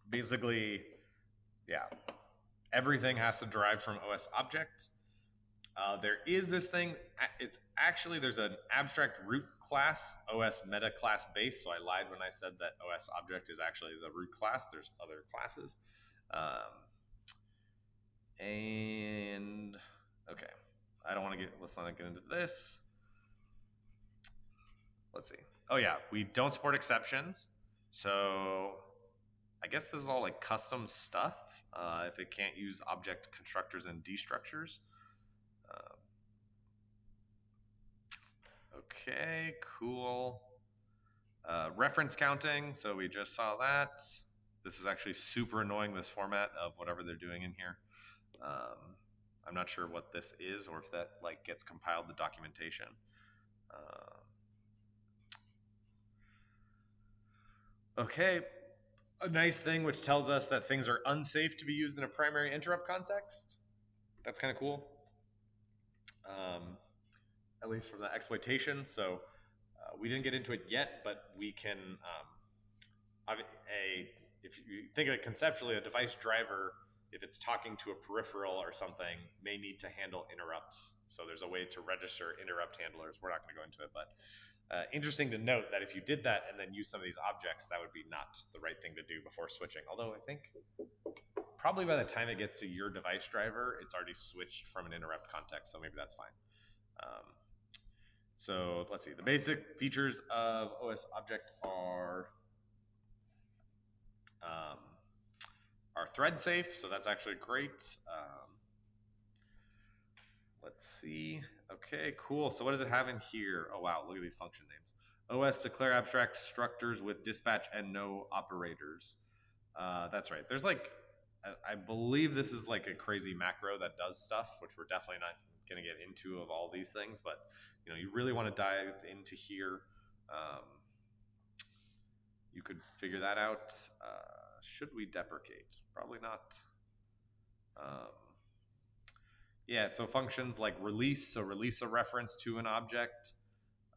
Basically, yeah, everything has to derive from OS object. There is this thing. It's actually, there's an abstract root class, OS meta class base. So I lied when I said that OS object is actually the root class. There's other classes. And okay, I don't want to let's not get into this. Let's see. Oh yeah, we don't support exceptions. So I guess this is all like custom stuff. If it can't use object constructors and destructors. Okay, cool. Reference counting. So we just saw that. This is actually super annoying, this format of whatever they're doing in here. I'm not sure what this is or if that like gets compiled the documentation. Okay, a nice thing which tells us that things are unsafe to be used in a primary interrupt context. That's kind of cool. At least from the exploitation. So we didn't get into it yet, but we can, if you think of it conceptually, a device driver, if it's talking to a peripheral or something, may need to handle interrupts. So there's a way to register interrupt handlers. We're not going to go into it, but interesting to note that if you did that and then use some of these objects, that would be not the right thing to do before switching. Although I think probably by the time it gets to your device driver, it's already switched from an interrupt context, so maybe that's fine. So let's see, the basic features of OS object are thread safe, so that's actually great. Let's see. Okay, cool. So what does it have in here? Oh wow, look at these function names. OS declare abstract structures with dispatch and no operators. That's right. There's like, I believe this is like a crazy macro that does stuff, which we're definitely not going to get into of all these things, but you know, you really want to dive into here. You could figure that out. Should we deprecate? Probably not. Yeah, so functions like release, so release a reference to an object.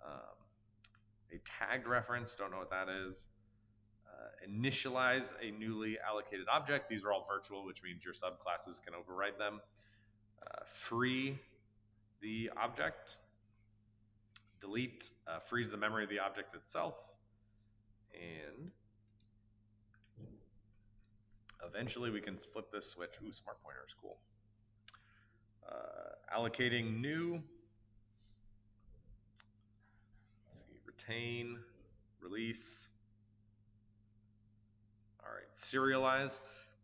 A tagged reference, don't know what that is. Initialize a newly allocated object. These are all virtual, which means your subclasses can override them. Free the object. Delete, freeze the memory of the object itself. And eventually we can flip this switch. Ooh, smart pointer is cool. Allocating new. Let's see, retain, release. All right, serialize.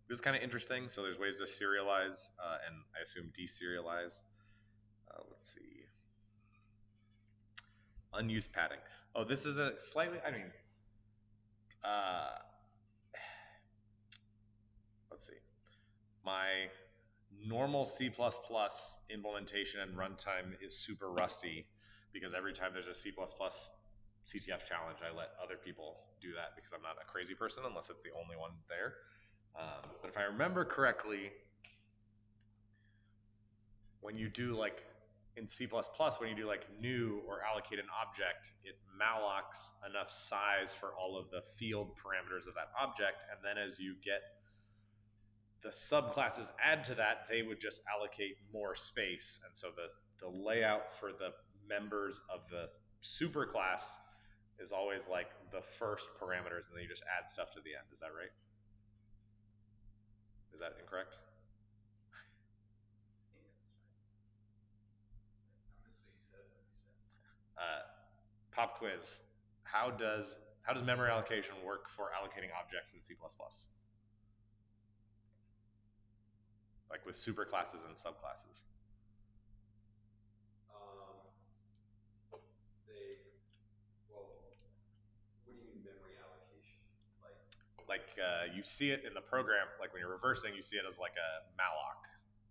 This is kind of interesting. So there's ways to serialize and I assume deserialize. Let's see. Unused padding. Oh, this is a slightly, I mean, let's see. My normal C++ implementation and runtime is super rusty because every time there's a C++ CTF challenge, I let other people do that because I'm not a crazy person unless it's the only one there. But if I remember correctly, when you do like in C++, when you do like new or allocate an object, it mallocs enough size for all of the field parameters of that object. And then as you get the subclasses add to that, they would just allocate more space. And so the layout for the members of the superclass is always like the first parameters, and then you just add stuff to the end. Is that right? Is that incorrect? Pop quiz. How does memory allocation work for allocating objects in C++? Like with superclasses and subclasses. What do you mean memory allocation? Like you see it in the program, like when you're reversing, you see it as like a malloc,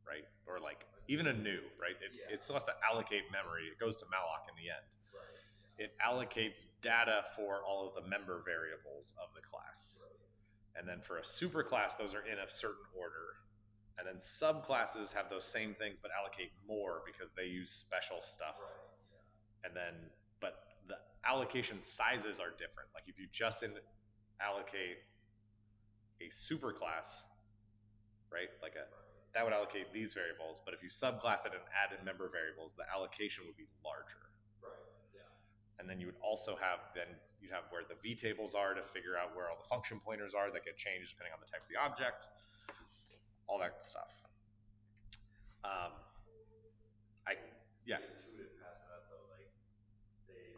right? Or like even a new, right? It still has to allocate memory. It goes to malloc in the end. Right. Yeah. It allocates data for all of the member variables of the class. Right. And then for a superclass, those are in a certain order. And then subclasses have those same things, but allocate more because they use special stuff. Right. Yeah. And then, but the allocation sizes are different. Like if you just allocate a superclass, right? Like that would allocate these variables. But if you subclass it and add in member variables, the allocation would be larger. Right. Yeah. And then you would also have, you'd have where the V tables are to figure out where all the function pointers are that get changed depending on the type of the object, all that stuff. Yeah. Intuitive past that though, like they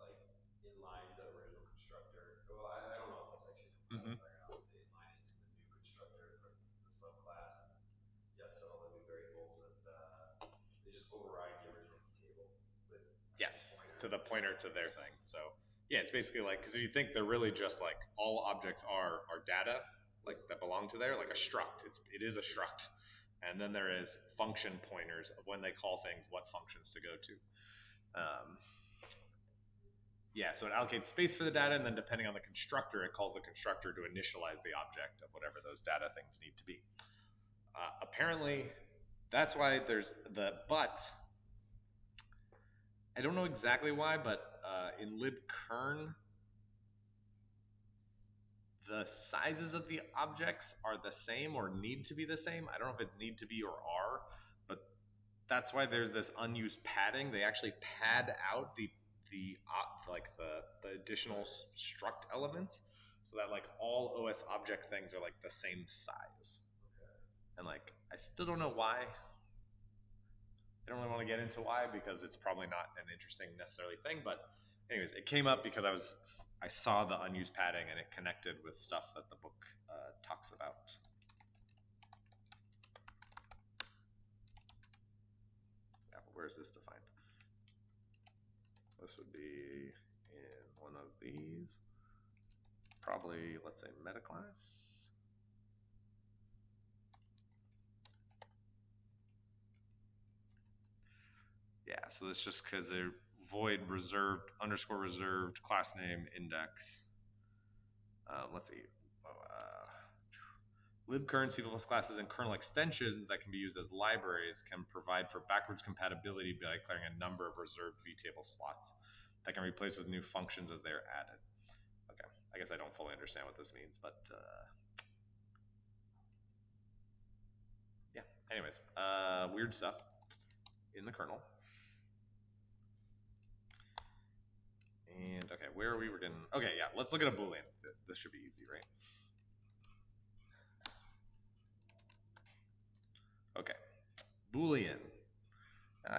like inline the original constructor. Well, I don't know if that's actually Mm-hmm. or not. They inline it into the new constructor for the subclass. And yes, set all the new variables, and they just override the original table with Yes, to the pointer to their thing. So yeah, it's basically like, because if you think they're really just like all objects are data like that belong to there, like a struct. It is a struct. And then there is function pointers of when they call things, what functions to go to. Yeah, so it allocates space for the data, and then depending on the constructor, it calls the constructor to initialize the object of whatever those data things need to be. Apparently, that's why there's the but. I don't know exactly why, but in libkern, the sizes of the objects are the same or need to be the same. I don't know if it's need to be or are, but that's why there's this unused padding. They actually pad out the additional struct elements so that like all OS object things are like the same size. And like I still don't know why. I don't really want to get into why because it's probably not an interesting necessarily thing, but anyways, it came up because I saw the unused padding and it connected with stuff that the book talks about. Yeah, but where is this defined? This would be in one of these. Probably, let's say, meta class. Yeah, so that's just because they're void reserved _ reserved class name index. Let's see. Libkern C++ classes and kernel extensions that can be used as libraries can provide for backwards compatibility by declaring a number of reserved vtable slots that can be replaced with new functions as they are added. Okay, I guess I don't fully understand what this means, but yeah. Anyways, weird stuff in the kernel. And okay, where are we? We're getting okay. Yeah, let's look at a Boolean. This should be easy, right? Okay, Boolean.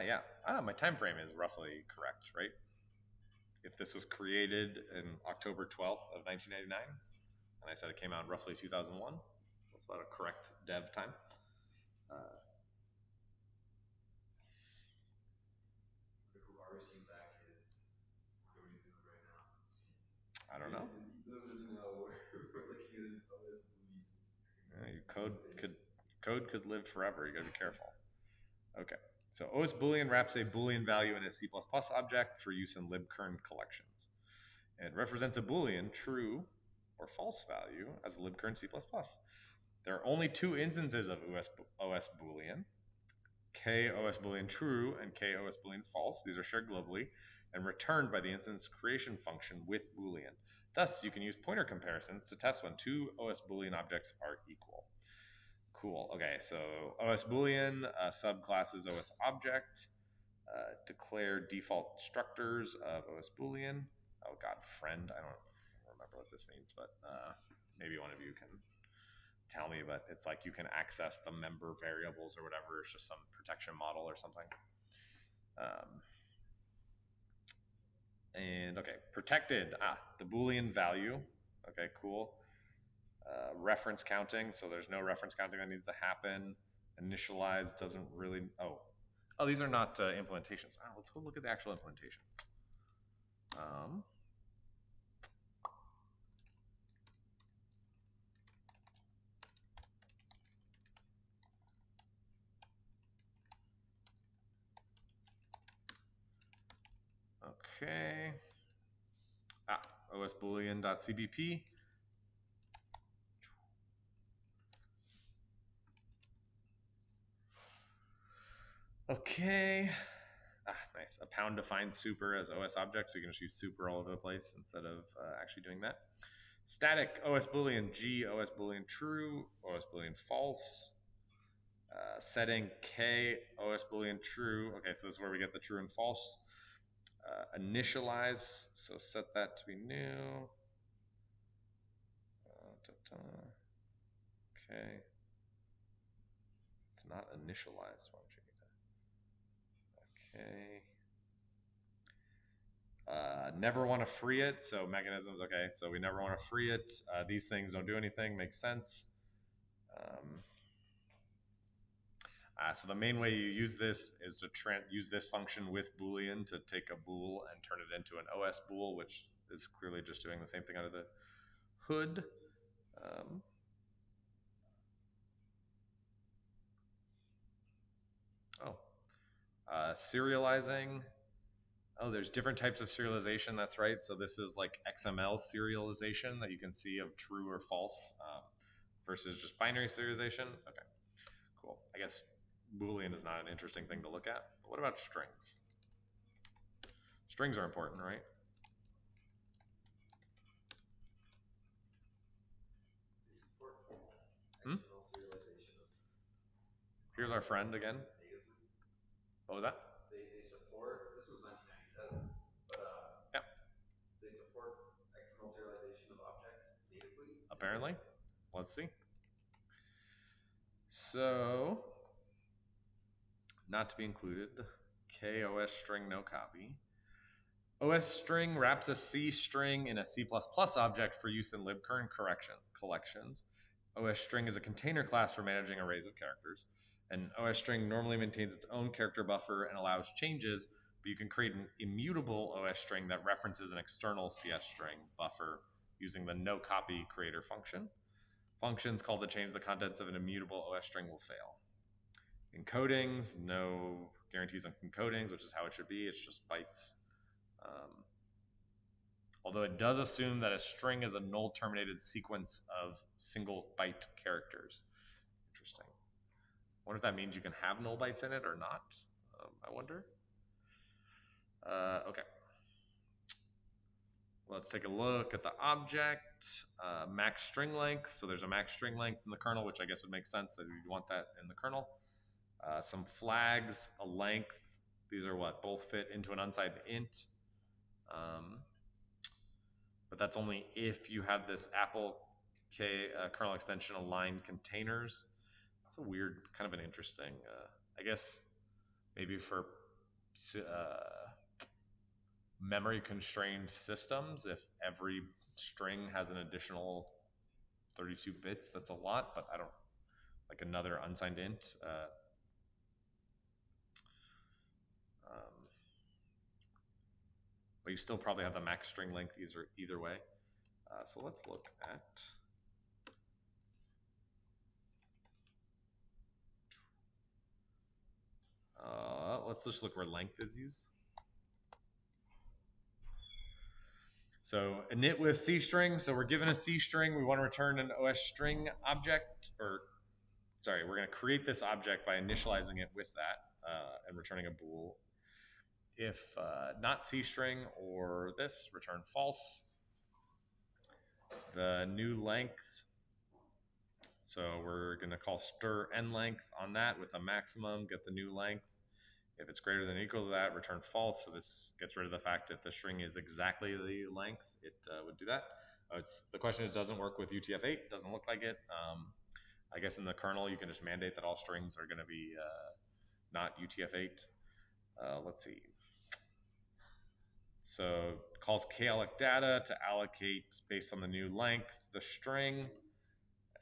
Yeah. My time frame is roughly correct, right? If this was created in October 12th of 1999, and I said it came out in roughly 2001, that's about a correct dev time. I don't know. Code could live forever. You gotta be careful. Okay, so OS Boolean wraps a Boolean value in a C++ object for use in libkern collections. It represents a Boolean, true or false value, as a libkern C++. There are only two instances of OS Boolean, K OS Boolean true and K OS Boolean false. These are shared globally and returned by the instance creation function with Boolean. Thus, you can use pointer comparisons to test when two OS Boolean objects are equal. Cool. Okay, so OS Boolean, subclasses OS object, declare default structures of OS Boolean. Oh God, friend. I don't remember what this means, but maybe one of you can tell me. But it's like you can access the member variables or whatever. It's just some protection model or something. And okay, protected. The Boolean value. Okay, cool. Reference counting, so there's no reference counting that needs to happen. Initialize doesn't really. Oh, these are not implementations. Let's go look at the actual implementation. Okay. osboolean.cbp. Okay. Nice. A pound defines super as OS object, so you can just use super all over the place instead of actually doing that. Static OS Boolean G, OS Boolean true, OS Boolean false. Setting k OS boolean true. Okay, so this is where we get the true and false. Initialize, so set that to be new. Okay. It's not initialized. Why don't you need that? Okay. Never want to free it. So mechanisms. Okay. So we never want to free it. These things don't do anything. Makes sense. So the main way you use this is to use this function with Boolean to take a bool and turn it into an OS bool, which is clearly just doing the same thing under the hood. Serializing. Oh, there's different types of serialization. That's right. So this is like XML serialization that you can see of true or false versus just binary serialization. Okay, cool. I guess Boolean is not an interesting thing to look at. But what about strings? Strings are important, right? Here's our friend again. What was that? They support, this was 1997, but yeah. They support XML serialization of objects natively. Apparently. Let's see. So, not to be included, KOS string no copy. OS string wraps a C string in a C++ object for use in libcurn collections. OS string is a container class for managing arrays of characters. An OS string normally maintains its own character buffer and allows changes, but you can create an immutable OS string that references an external CS string buffer using the no copy creator function. Functions called to change the contents of an immutable OS string will fail. Encodings, no guarantees on encodings, which is how it should be. It's just bytes. Although it does assume that a string is a null terminated sequence of single byte characters. Interesting. I wonder if that means you can have null bytes in it or not. I wonder. Okay. Let's take a look at the object, max string length. So there's a max string length in the kernel, which I guess would make sense that you'd want that in the kernel. Some flags, a length. These are what? Both fit into an unsigned int. But that's only if you have this Apple kernel extension aligned containers. That's a weird, kind of an interesting, I guess maybe for memory constrained systems, if every string has an additional 32 bits, that's a lot, but I don't, like another unsigned int. But you still probably have the max string length either way. So let's look at let's just look where length is used. So init with C string. So we're given a C string. We want to return an OS string object, or sorry, we're going to create this object by initializing it with that and returning a bool. If not C string or this, return false. The new length. So we're going to call stir n length on that with a maximum, get the new length. If it's greater than or equal to that, return false. So this gets rid of the fact if the string is exactly the length, it would do that. The question is, doesn't work with UTF-8. Doesn't look like it. I guess in the kernel, you can just mandate that all strings are going to be not UTF-8. Let's see. So calls kalloc data to allocate based on the new length the string,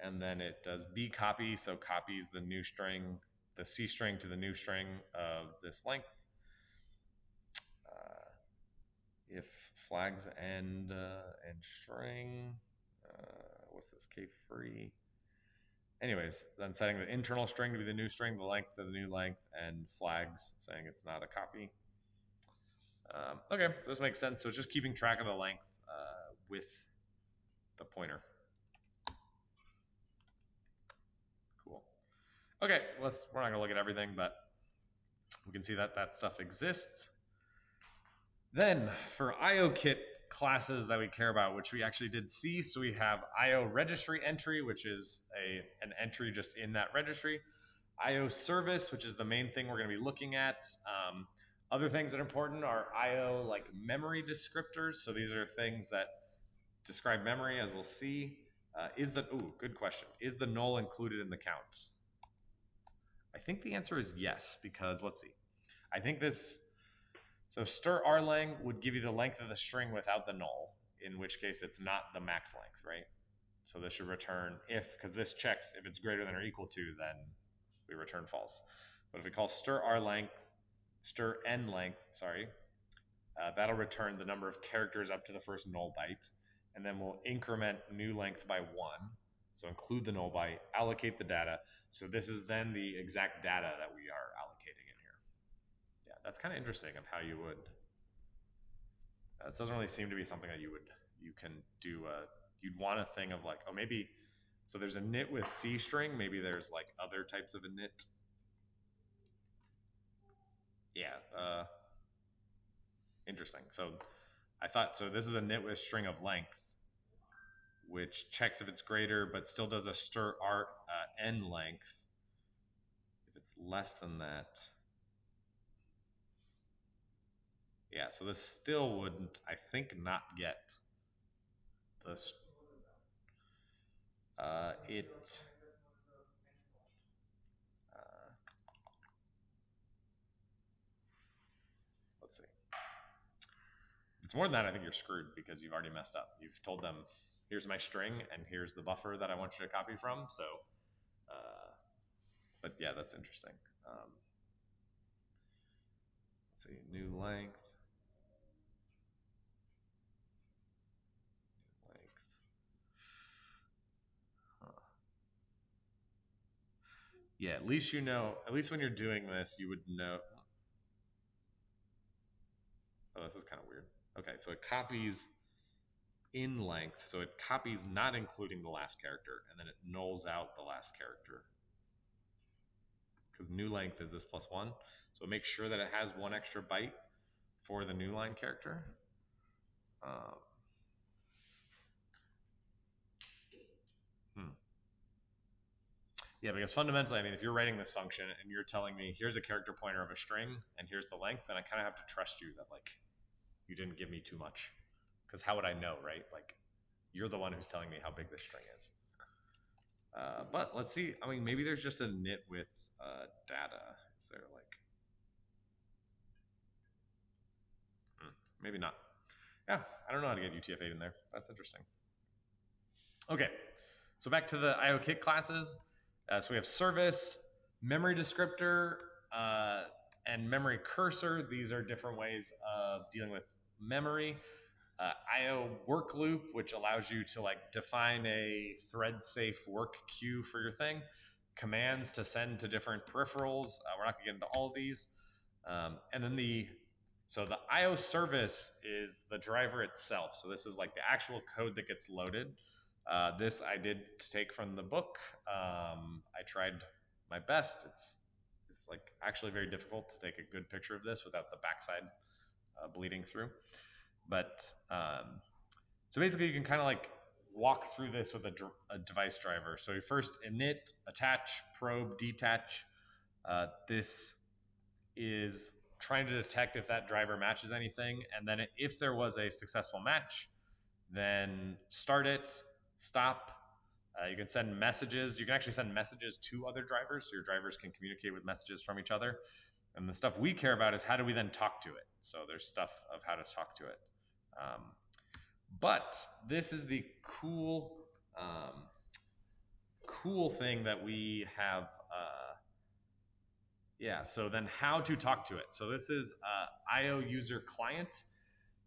and then it does b copy, so copies the new string, the C string to the new string of this length. If flags end string, what's this, k free? Anyways, then setting the internal string to be the new string, the length of the new length, and flags saying it's not a copy. Okay, so this makes sense. So it's just keeping track of the length with the pointer. Cool. Okay, we're not gonna look at everything, but we can see that that stuff exists. Then for IOKit classes that we care about, which we actually did see, so we have IO registry entry, which is an entry just in that registry. IO service, which is the main thing we're going to be looking at. Other things that are important are IO like memory descriptors. So these are things that describe memory, as we'll see. Good question. Is the null included in the count? I think the answer is yes, because let's see. I think so stir rlang would give you the length of the string without the null, in which case it's not the max length, right? So this should return because this checks if it's greater than or equal to, then we return false. But if we call stir n length, that'll return the number of characters up to the first null byte, and then we'll increment new length by 1. So include the null byte, allocate the data. So this is then the exact data that we are allocating in here. Yeah, that's kind of interesting of how you would. This doesn't really seem to be something that you can do. You'd want a thing of like, oh, maybe. So there's a init with C string. Maybe there's like other types of init. Yeah. Interesting. So I thought, so this is a init with string of length, which checks if it's greater, but still does a stir n length. If it's less than that. Yeah, so this still wouldn't, I think, not get this. Let's see. If it's more than that, I think you're screwed because you've already messed up. You've told them, here's my string and here's the buffer that I want you to copy from. So, but yeah, that's interesting. Let's see, new length. Yeah, at least you know, at least when you're doing this, you would know. Oh, this is kind of weird. Okay, so it copies in length. So it copies not including the last character, and then it nulls out the last character. Because new length is this +1. So it makes sure that it has 1 extra byte for the new line character. Yeah, because fundamentally, I mean, if you're writing this function and you're telling me, here's a character pointer of a string and here's the length, then I kind of have to trust you that, like, you didn't give me too much. Because how would I know, right? Like, you're the one who's telling me how big this string is. But let's see. I mean, maybe there's just a init with data. Is there, like... maybe not. Yeah, I don't know how to get UTF-8 in there. That's interesting. Okay, so back to the IOKit classes. So we have service, memory descriptor, and memory cursor. These are different ways of dealing with memory. IO work loop, which allows you to like define a thread safe work queue for your thing. Commands to send to different peripherals. We're not gonna get into all of these. And then the IO service is the driver itself. So this is like the actual code that gets loaded. This I did take from the book. I tried my best. It's like actually very difficult to take a good picture of this without the backside bleeding through. But so basically you can kind of like walk through this with a device driver. So you first init, attach, probe, detach. This is trying to detect if that driver matches anything. And then if there was a successful match, then start it, stop. You can send messages. You can actually send messages to other drivers, so your drivers can communicate with messages from each other. And the stuff we care about is how do we then talk to it. So there's stuff of how to talk to it. But this is the cool thing that we have. So then how to talk to it. So this is IO user client.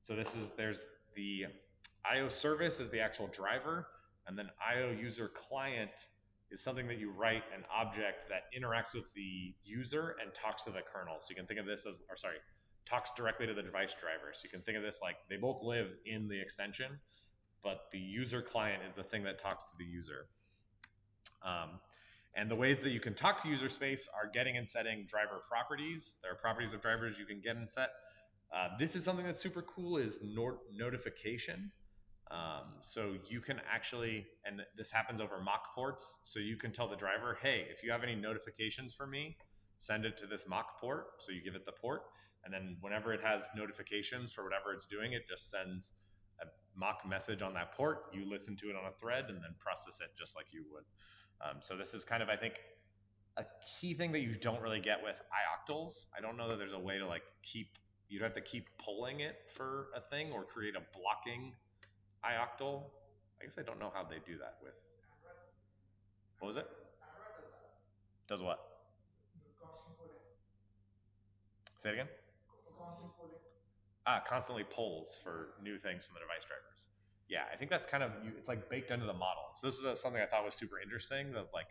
So there's the IO service is the actual driver, and then IO user client is something that you write an object that interacts with the user and talks to the kernel. So you can think of this as, talks directly to the device driver. So you can think of this like they both live in the extension, but the user client is the thing that talks to the user. And the ways that you can talk to user space are getting and setting driver properties. There are properties of drivers you can get and set. This is something that's super cool is notification. So you can actually, and this happens over mock ports, so you can tell the driver, hey, if you have any notifications for me, send it to this mock port. So you give it the port, and then whenever it has notifications for whatever it's doing, it just sends a mock message on that port. You listen to it on a thread and then process it just like you would. So this is kind of, I think, a key thing that you don't really get with ioctls. I don't know that there's a way to like you'd have to keep pulling it for a thing or create a blocking ioctl. I guess I don't know how they do that with. What was it? Does what? Say it again. Constantly polls for new things from the device drivers. Yeah, I think that's kind of, it's like baked into the model. So this is something I thought was super interesting. That's like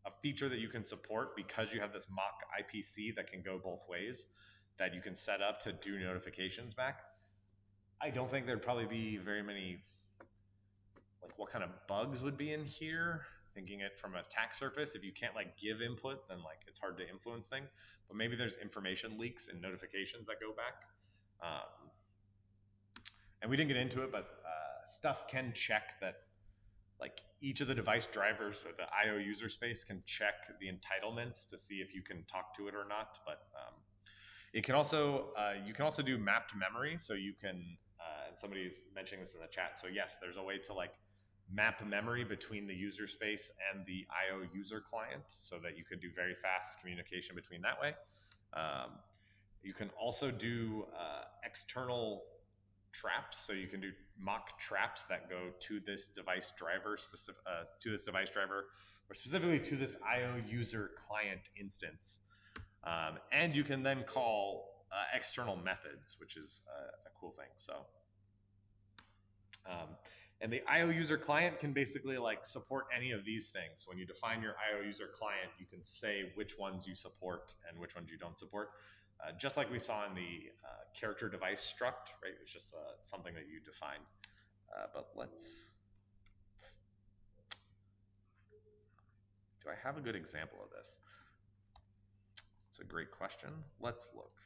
a feature that you can support because you have this mock IPC that can go both ways, that you can set up to do notifications back. I don't think there'd probably be very many, like what kind of bugs would be in here. Thinking it from an attack surface, if you can't like give input, then like it's hard to influence things. But maybe there's information leaks and notifications that go back. And we didn't get into it, but stuff can check that, like each of the device drivers or the IO user space can check the entitlements to see if you can talk to it or not. But it can also, you can also do mapped memory. So you can, and somebody's mentioning this in the chat. So yes, there's a way to like map memory between the user space and the IO user client so that you could do very fast communication between that way. You can also do external traps, so you can do mock traps that go to this device driver, or specifically to this IO user client instance. And you can then call external methods, which is a cool thing. So, and the IO user client can basically like support any of these things. So when you define your IO user client, you can say which ones you support and which ones you don't support. Just like we saw in the character device struct, right? It's just something that you define. But let's, do I have a good example of this? It's a great question. Let's look.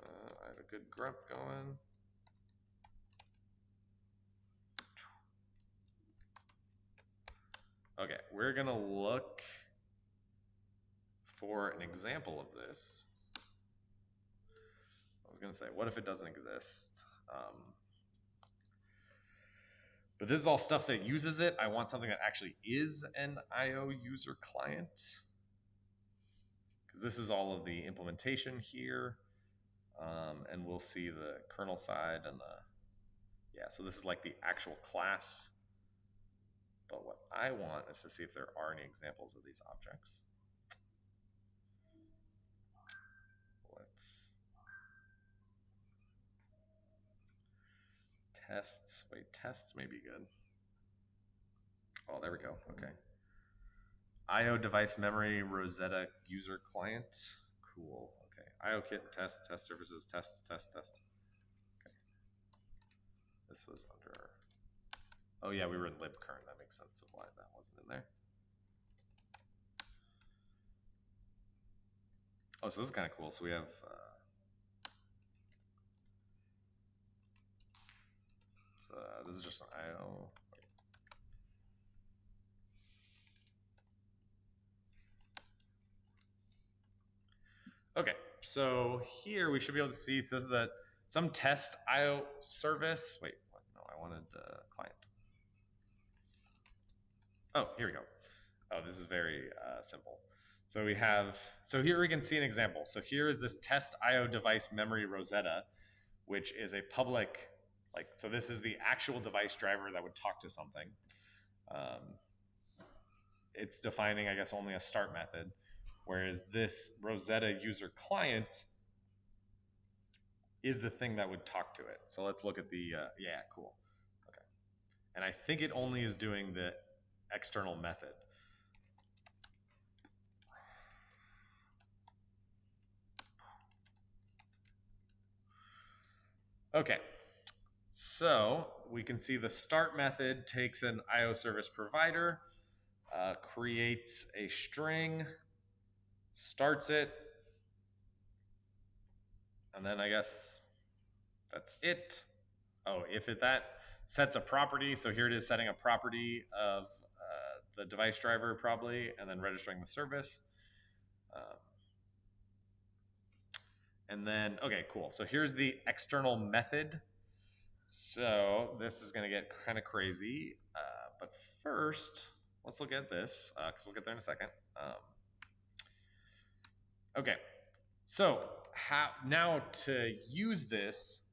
I have a good grep going. Okay, we're gonna look for an example of this. I was gonna say, what if it doesn't exist? But this is all stuff that uses it. I want something that actually is an IO user client, because this is all of the implementation here. And we'll see the kernel side and the, yeah, so this is like the actual class. But what I want is to see if there are any examples of these objects. Let's tests. Wait, tests may be good. Oh, there we go. Okay. IO device memory Rosetta user client. Cool. Okay. IOKit test services test. Okay. This was under. Oh yeah, we were in libcurn. That makes sense of why that wasn't in there. Oh, so this is kind of cool. So we have. This is just an IO. Okay, so here we should be able to see, so this is some test IO service. Wait, what? No, I wanted client. Oh, here we go. Oh, this is very simple. So we have, so here we can see an example. So here is this test IO device memory Rosetta, which is a public, like, so this is the actual device driver that would talk to something. It's defining, I guess, only a start method, whereas this Rosetta user client is the thing that would talk to it. So let's look at the, yeah, cool. Okay. And I think it only is doing the external method. Okay, so we can see the start method takes an IO service provider, creates a string, starts it, and then I guess That's it. Oh, that sets a property. So here it is setting a property of the device driver probably, and then registering the service. And then, okay, cool. So here's the external method. So this is going to get kind of crazy. But first, let's look at this because we'll get there in a second. Okay, so now to use this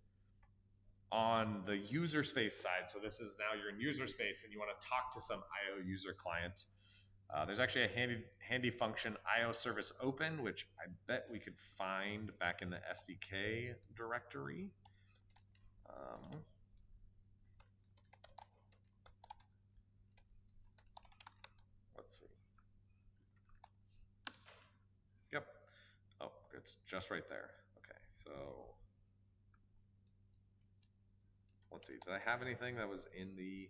on the user space side. So this is now you're in user space and you want to talk to some IO user client. There's actually a handy function, IO service open, which I bet we could find back in the SDK directory. Let's see. Yep. Oh, it's just right there. Okay, so let's see. Did I have anything that was in the...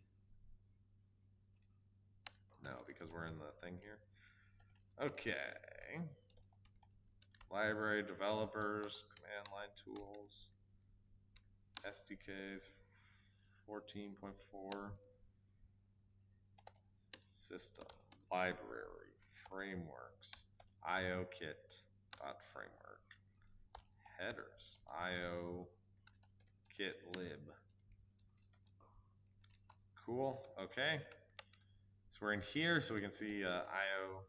No, because we're in the thing here. Okay. Library developers, command line tools, SDKs 14.4, system, library, frameworks, IOKit .framework, headers, IOKit lib. Cool, okay. So we're in here, so we can see IO.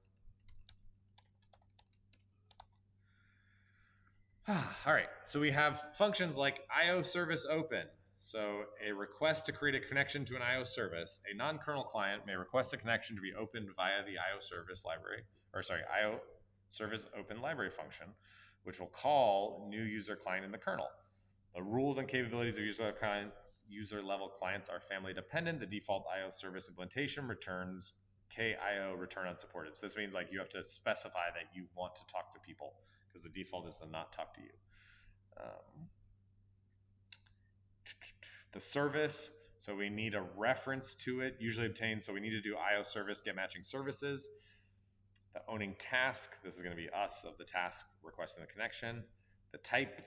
All right, so we have functions like IO service open. So a request to create a connection to an IO service, a non-kernel client may request a connection to be opened via the IO service library, IO service open library function, which will call new user client in the kernel. The rules and capabilities of user level clients are family dependent. The default IO service implementation returns KIO return unsupported. So this means like you have to specify that you want to talk to people because the default is to not talk to you. The service, so we need a reference to it, usually obtained. So we need to do IO service get matching services. The owning task, this is going to be us of the task requesting the connection. The type,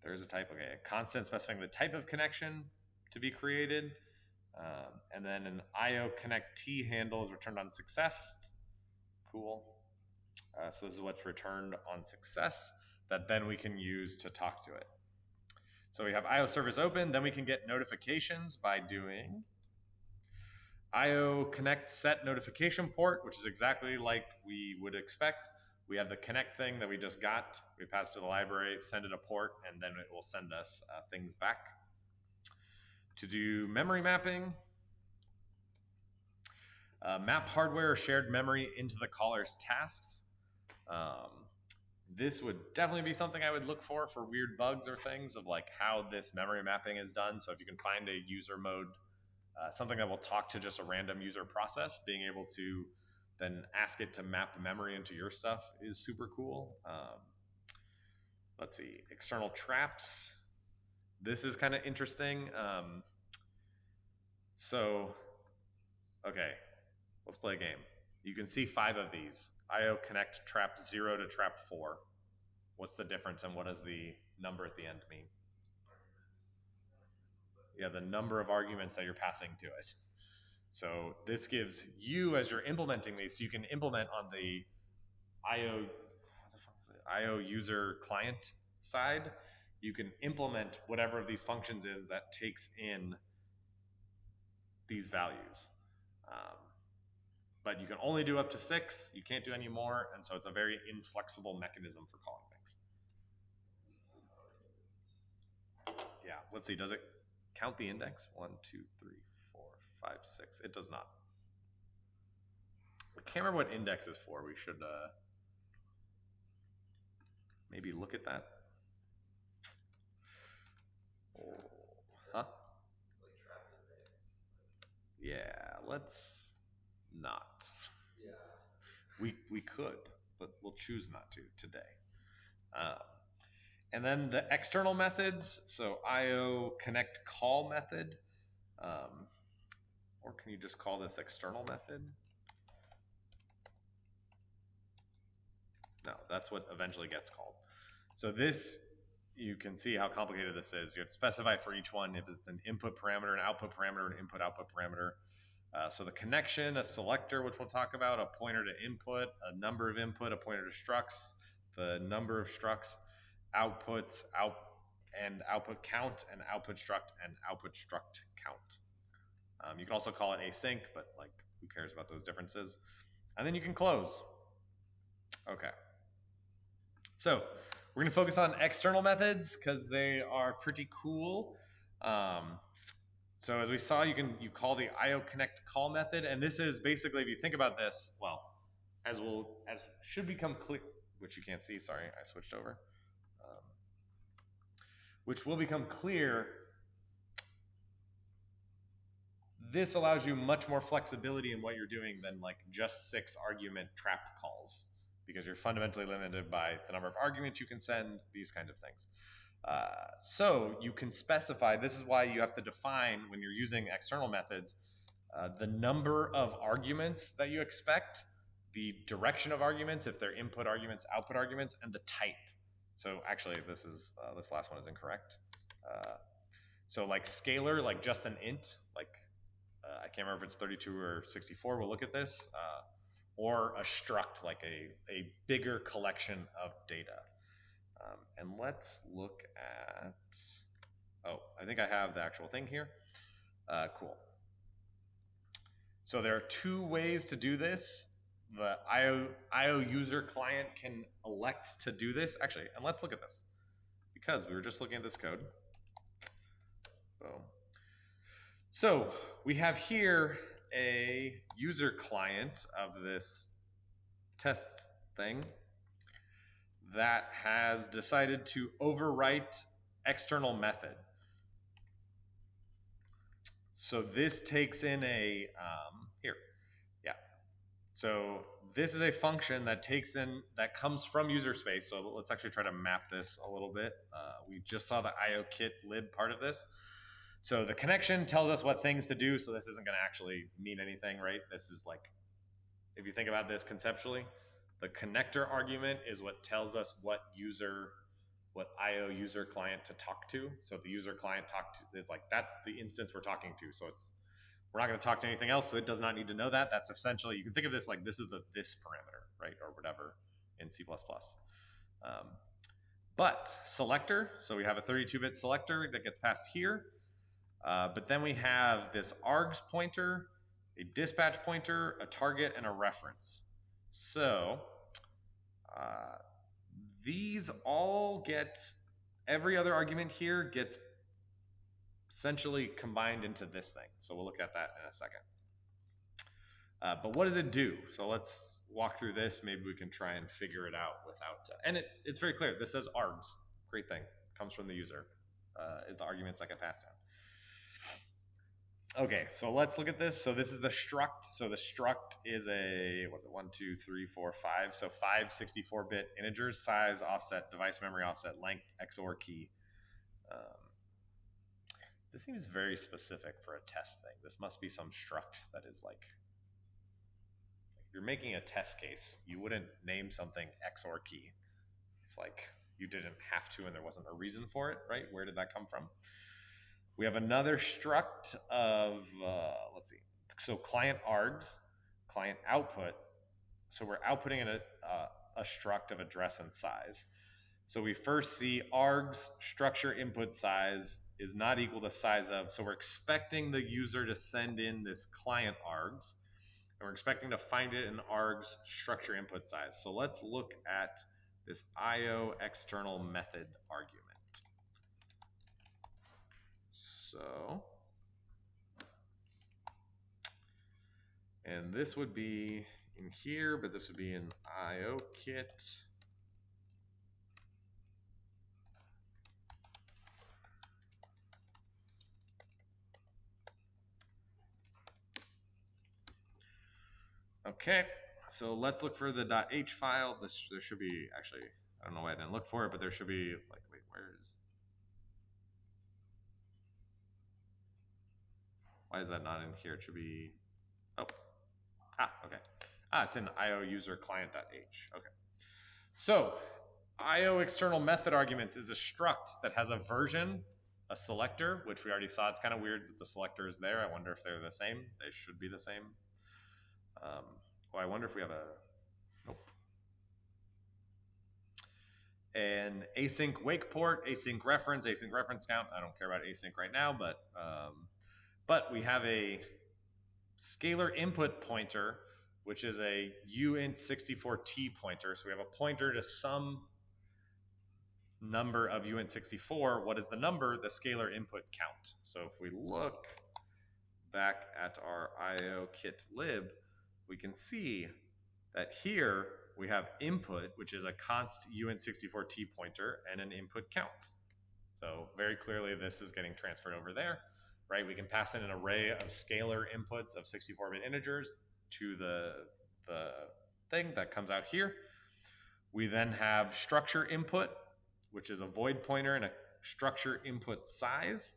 there's a type, okay, a constant specifying the type of connection to be created. And then an IO connect T handle is returned on success. Cool. So this is what's returned on success that then we can use to talk to it. So we have IO service open, then we can get notifications by doing IO connect set notification port, which is exactly like we would expect. We have the connect thing that we just got. We pass to the library, send it a port, and then it will send us things back. To do memory mapping, map hardware or shared memory into the caller's tasks. This would definitely be something I would look for weird bugs or things of like how this memory mapping is done. So if you can find a user mode, something that will talk to just a random user process, being able to then ask it to map memory into your stuff is super cool. Let's see, external traps. This is kind of interesting. Okay, let's play a game. You can see 5 of these. IO connect trap 0 to trap 4. What's the difference and what does the number at the end mean? Yeah, the number of arguments that you're passing to it. So this gives you, as you're implementing these, so you can implement on the IO user client side, you can implement whatever of these functions is that takes in these values. But you can only do up to 6. You can't do any more. And so it's a very inflexible mechanism for calling things. Yeah, let's see. Does it count the index? 1, 2, 3, 4, 5, 6. It does not. I can't remember what index is for. We should maybe look at that. Oh, huh? Yeah, let's not. Yeah. We could, but we'll choose not to today. And then the external methods, so IO connect call method, or can you just call this external method? No, that's what eventually gets called. So this you can see how complicated this is. You have to specify for each one if it's an input parameter, an output parameter, an input-output parameter. So the connection, a selector, which we'll talk about, a pointer to input, a number of input, a pointer to structs, the number of structs, outputs, and output count, and output struct and output struct count. You can also call it async, but like who cares about those differences? And then you can close. Okay. So we're going to focus on external methods because they are pretty cool. So as we saw, you call the IOConnect call method, and this is basically, if you think about this, well, as should become clear, which you can't see. Sorry, I switched over. Which will become clear. This allows you much more flexibility in what you're doing than like just 6 argument trap calls, because you're fundamentally limited by the number of arguments you can send, these kinds of things. So you can specify, this is why you have to define when you're using external methods, the number of arguments that you expect, the direction of arguments, if they're input arguments, output arguments, and the type. So actually this last one is incorrect. So like scalar, like just an int, like I can't remember if it's 32 or 64, we'll look at this, or a struct, like a bigger collection of data. And let's look at, I think I have the actual thing here. Cool. So there are 2 ways to do this. The IO user client can elect to do this. Actually, and let's look at this, because we were just looking at this code. Boom. So we have here a user client of this test thing that has decided to overwrite external method. So this takes in a, So this is a function that that comes from user space. So let's actually try to map this a little bit. We just saw the IOKit lib part of this. So the connection tells us what things to do. So this isn't going to actually mean anything, right? This is like, if you think about this conceptually, the connector argument is what tells us what IO user client to talk to. So if the user client is like, that's the instance we're talking to. So we're not going to talk to anything else. So it does not need to know that. That's essentially, you can think of this like this is this parameter, right? Or whatever in C++. But selector, so we have a 32-bit selector that gets passed here. But then we have this args pointer, a dispatch pointer, a target, and a reference. So these all every other argument here gets essentially combined into this thing. So we'll look at that in a second. But what does it do? So let's walk through this. Maybe we can try and figure it out without, and it's very clear. This says args, great thing, comes from the user, is the arguments that get passed down. Okay, so let's look at this. So this is the struct. So the struct is a, 1, 2, 3, 4, 5. So 5 64-bit integers, size, offset, device memory offset, length, XOR key. This seems very specific for a test thing. This must be some struct that is like, if you're making a test case, you wouldn't name something XOR key if like you didn't have to and there wasn't a reason for it, right? Where did that come from? We have another struct of, let's see, so client args, client output. So we're outputting a struct of address and size. So we first see args structure input size is not equal to size of, so we're expecting the user to send in this client args, and we're expecting to find it in args structure input size. So let's look at this IO external method argument. So, and this would be in here, but this would be in IOKit. Okay, so let's look for the .h file. There should be, actually, I don't know why I didn't look for it, but there should be, like, wait, why is that not in here? It should be, okay. It's in IO user client.h, okay. So IO external method arguments is a struct that has a version, a selector, which we already saw. It's kind of weird that the selector is there. I wonder if they're the same. They should be the same. I wonder if we have a, nope. An async wake port, async reference count. I don't care about async right now, but we have a scalar input pointer, which is a uint64t pointer. So we have a pointer to some number of uint64. What is the number? The scalar input count. So if we look back at our IOKit lib, we can see that here we have input, which is a const uint64t pointer, and an input count. So very clearly this is getting transferred over there, right? We can pass in an array of scalar inputs of 64-bit integers to the thing that comes out here. We then have structure input, which is a void pointer and a structure input size.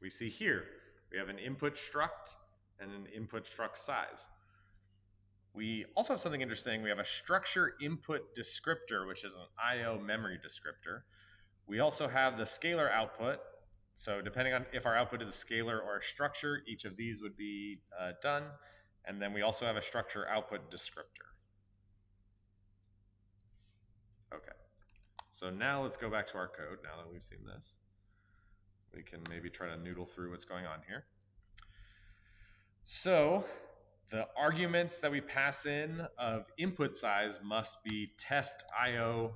We see here, we have an input struct and an input struct size. We also have something interesting. We have a structure input descriptor, which is an IO memory descriptor. We also have the scalar output. So depending on if our output is a scalar or a structure, each of these would be done. And then we also have a structure output descriptor. Okay. So now let's go back to our code. Now that we've seen this, we can maybe try to noodle through what's going on here. So the arguments that we pass in of input size must be test IO.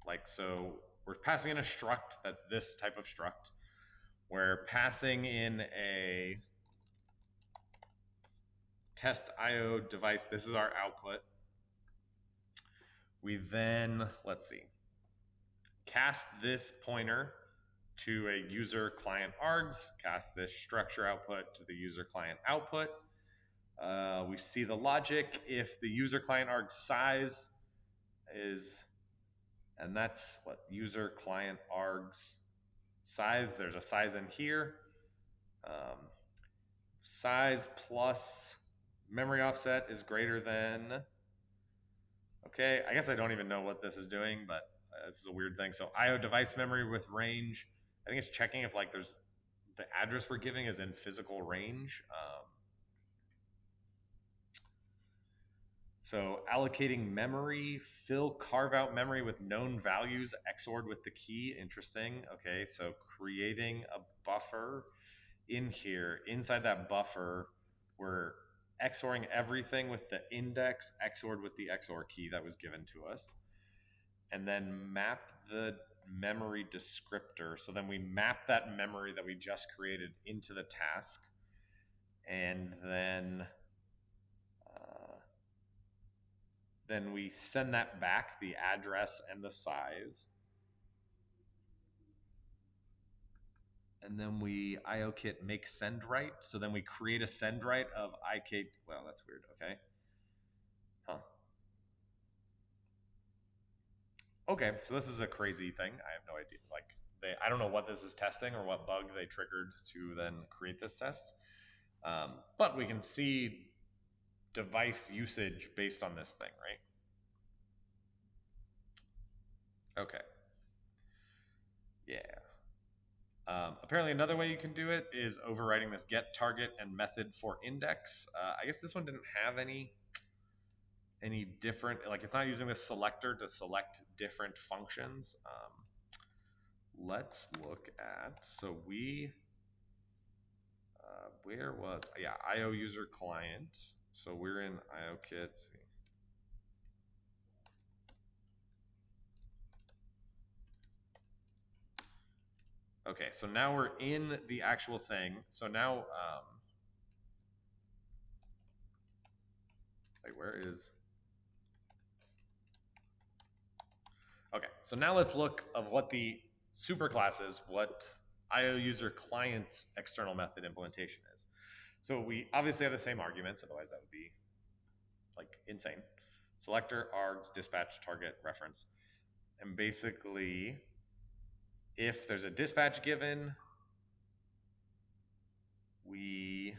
Like, so we're passing in a struct that's this type of struct. We're passing in a test IO device. This is our output. We then, let's see, cast this pointer to a user client args, cast this structure output to the user client output. We see the logic if the user client arg size is, and that's what user client args size. There's a size in here. Size plus memory offset is greater than, okay, I guess I don't even know what this is doing, but this is a weird thing. So IO device memory with range, I think it's checking if like there's, the address we're giving is in physical range. So allocating memory, fill carve out memory with known values XORed with the key. Interesting. Okay, so creating a buffer in here. Inside that buffer, we're XORing everything with the index XORed with the XOR key that was given to us. And then map the memory descriptor. So then we map that memory that we just created into the task. And then we send that back, the address and the size. And then we IOKit make send write. So then we create a send write of IK. Well, that's weird. Okay. Huh. Okay, so this is a crazy thing. I have no idea. Like, I don't know what this is testing or what bug they triggered to then create this test. But we can see device usage based on this thing, right? Okay. Yeah. Apparently another way you can do it is overriding this get target and method for index. I guess this one didn't have any different, like it's not using this selector to select different functions. Let's look at, so we, where was, yeah, IO user client. So we're in IOKit. Okay, so now we're in the actual thing. So now, wait, where is? Okay, so now let's look of what the superclass is, what IO user client's external method implementation is. So we obviously have the same arguments, otherwise that would be like insane. Selector, args, dispatch, target, reference. And basically, if there's a dispatch given, we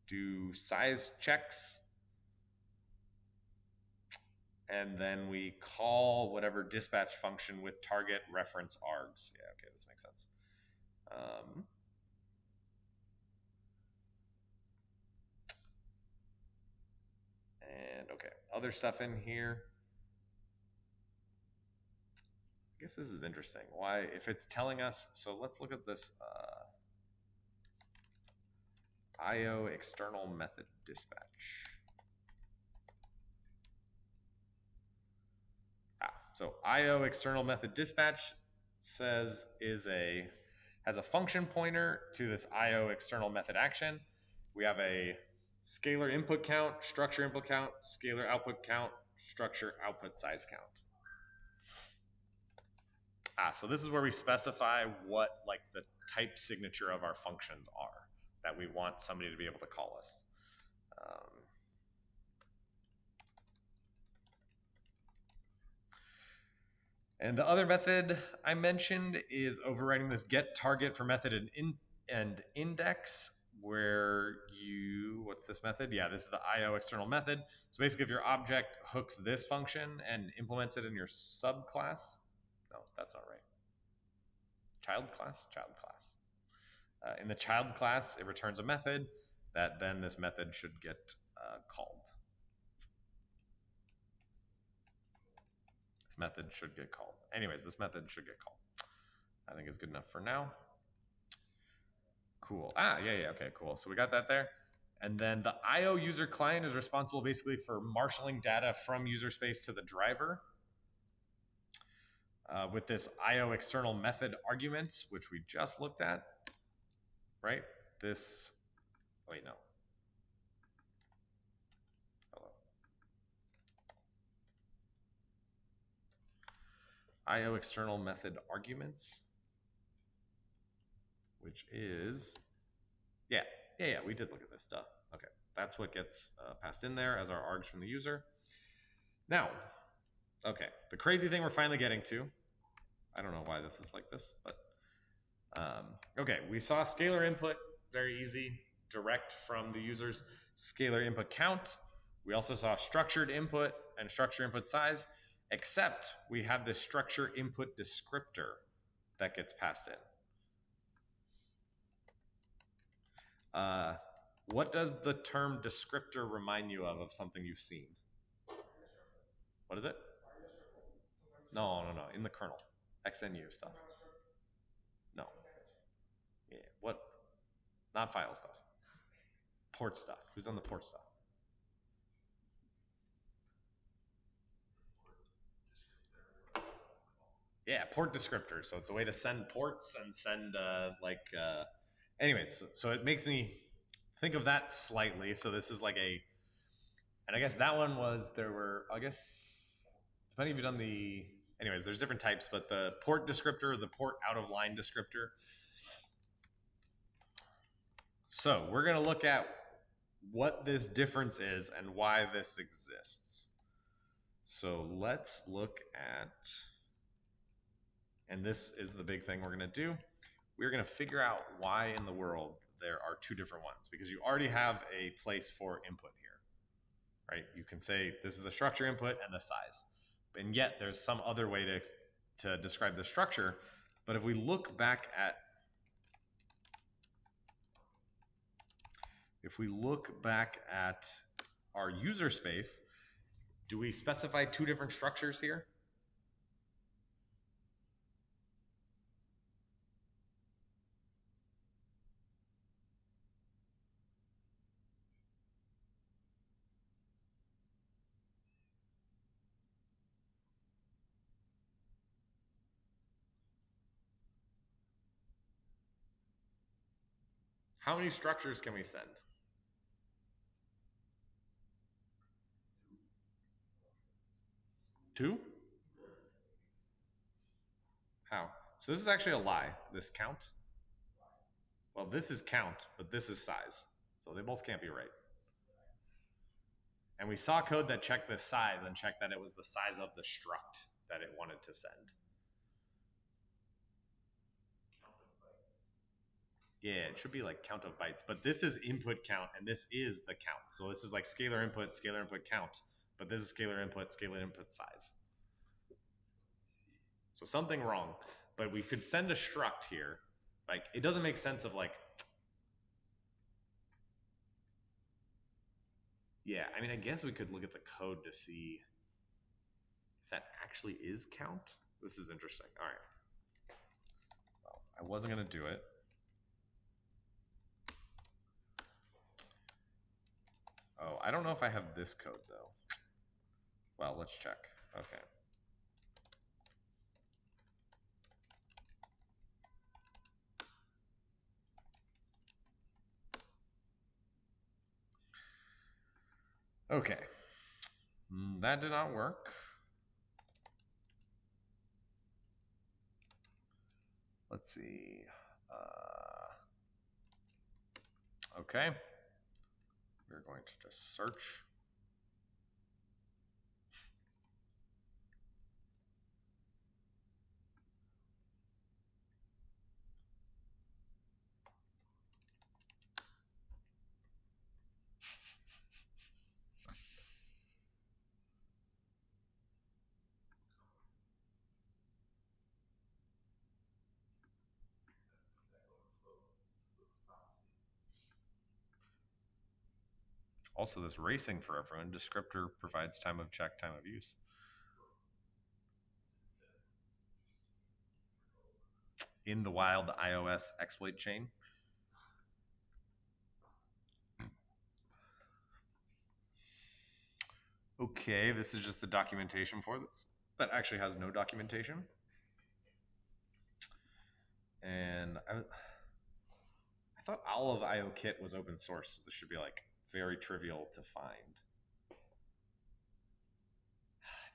do size checks. and then we call whatever dispatch function with target reference args. Yeah, okay, this makes sense. And okay, other stuff in here. I guess this is interesting. Why, if it's telling us, so let's look at this IO external method dispatch. So IO external method dispatch says has a function pointer to this IO external method action. We have a scalar input count, structure input count, scalar output count, structure output size count. So this is where we specify what like the type signature of our functions are that we want somebody to be able to call us. And the other method I mentioned is overriding this get target for method and index, where you, what's this method? Yeah, this is the IO external method. So basically if your object hooks this function and implements it in your subclass, no, that's not right. Child class. In the child class, it returns a method that then this method should get called. This method should get called. Anyways, this method should get called. I think it's good enough for now. Cool. Yeah, okay, cool. So we got that there. And then the IO user client is responsible basically for marshaling data from user space to the driver. With this IO external method arguments, which we just looked at, right? This, wait, no. Hello. IO external method arguments, which is, yeah, we did look at this, duh. Okay, that's what gets passed in there as our args from the user. Now, okay, the crazy thing we're finally getting to, I don't know why this is like this, but okay, we saw scalar input, very easy, direct from the user's scalar input count. We also saw structured input and structure input size, except we have this structure input descriptor that gets passed in. What does the term descriptor remind you of something you've seen? What is it? No, in the kernel. XNU stuff. No. Yeah, what? Not file stuff. Port stuff. Who's on the port stuff? Yeah, port descriptor. So it's a way to send ports and send anyways, so it makes me think of that slightly. So this is like and I guess that one was, there were, I guess, depending if you've done the, anyways, there's different types, but the port descriptor, the port out of line descriptor. So we're going to look at what this difference is and why this exists. So let's look at, and this is the big thing we're going to do. We're going to figure out why in the world there are two different ones, because you already have a place for input here, right? You can say this is the structure input and the size, and yet there's some other way to describe the structure. But if we look back at our user space, do we specify two different structures here? How many structures can we send? Two? How? So this is actually a lie, this count. Well, this is count, but this is size. So they both can't be right. And we saw code that checked this size and checked that it was the size of the struct that it wanted to send. Yeah, it should be like count of bytes, but this is input count and this is the count. So this is like scalar input count. but this is scalar input size. So something wrong, but we could send a struct here. Like, it doesn't make sense of like, yeah, I mean, I guess we could look at the code to see if that actually is count. This is interesting. All right. Well, I wasn't going to do it. Oh, I don't know if I have this code though. Well, let's check. Okay. Okay. That did not work. Let's see. Okay. We're going to just search. Also, this racing for everyone. Descriptor provides time of check, time of use. In the wild iOS exploit chain. Okay, this is just the documentation for this. That actually has no documentation. And I thought all of IOKit was open source, so this should be like very trivial to find.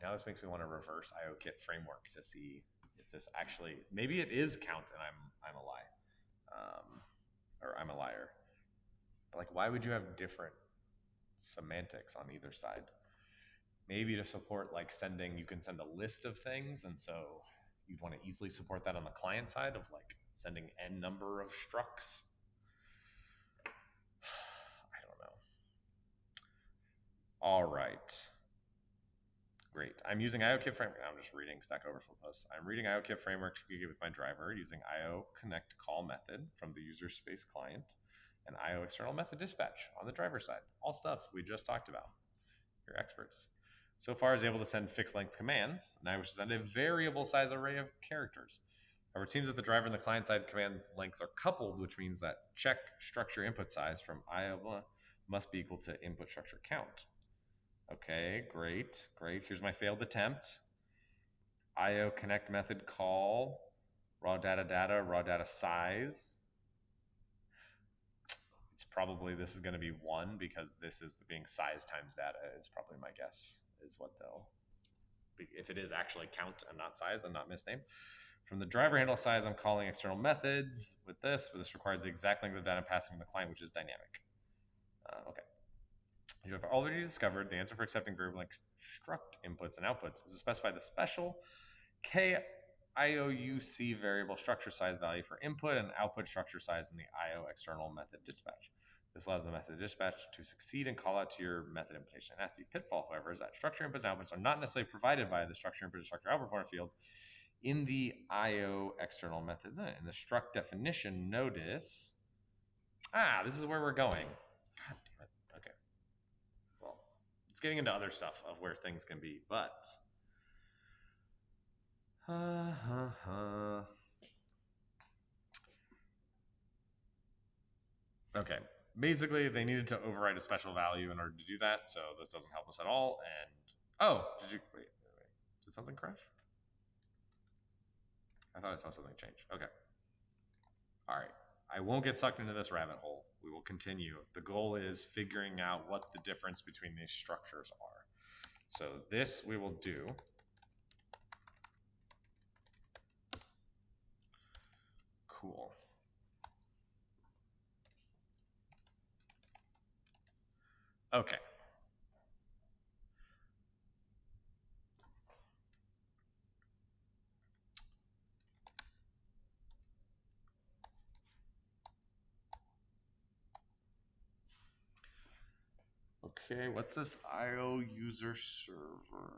Now this makes me want to reverse IOKit framework to see if this actually, maybe it is count and I'm a lie, or I'm a liar. But like, why would you have different semantics on either side? Maybe to support like sending, you can send a list of things, and so you'd want to easily support that on the client side of like sending n number of structs. I don't know. All right. Great. I'm using IOKit framework. I'm just reading Stack Overflow posts. I'm reading IOKit framework to communicate with my driver using IO connect call method from the user space client and IO external method dispatch on the driver side. All stuff we just talked about. You're experts. So far, I was able to send fixed length commands, and I wish to send a variable size array of characters. However, it seems that the driver and the client side command lengths are coupled, which means that check structure input size from IO must be equal to input structure count. Okay, great, great. Here's my failed attempt. IO connect method call, raw data, raw data size. It's probably, this is going to be 1 because this is being size times data is probably my guess is what they'll, if it is actually count and not size and not misname. From the driver handle size, I'm calling external methods with this, but this requires the exact length of data passing from the client, which is dynamic. Okay. As you have already discovered, the answer for accepting variable length struct inputs and outputs is to specify the special KIOUC variable structure size value for input and output structure size in the IO external method dispatch. This allows the method dispatch to succeed and call out to your method implementation. An nasty pitfall, however, is that structure inputs and outputs are not necessarily provided by the structure input and structure output pointer fields in the IO external methods. In the struct definition, notice, this is where we're going. God damn it. Okay. Well, it's getting into other stuff of where things can be, but okay. Basically, they needed to override a special value in order to do that, so this doesn't help us at all. And wait, did something crash? I thought I saw something change. Okay. All right. I won't get sucked into this rabbit hole. We will continue. The goal is figuring out what the difference between these structures are. So this we will do. Cool. Okay. Okay, what's this IO user server?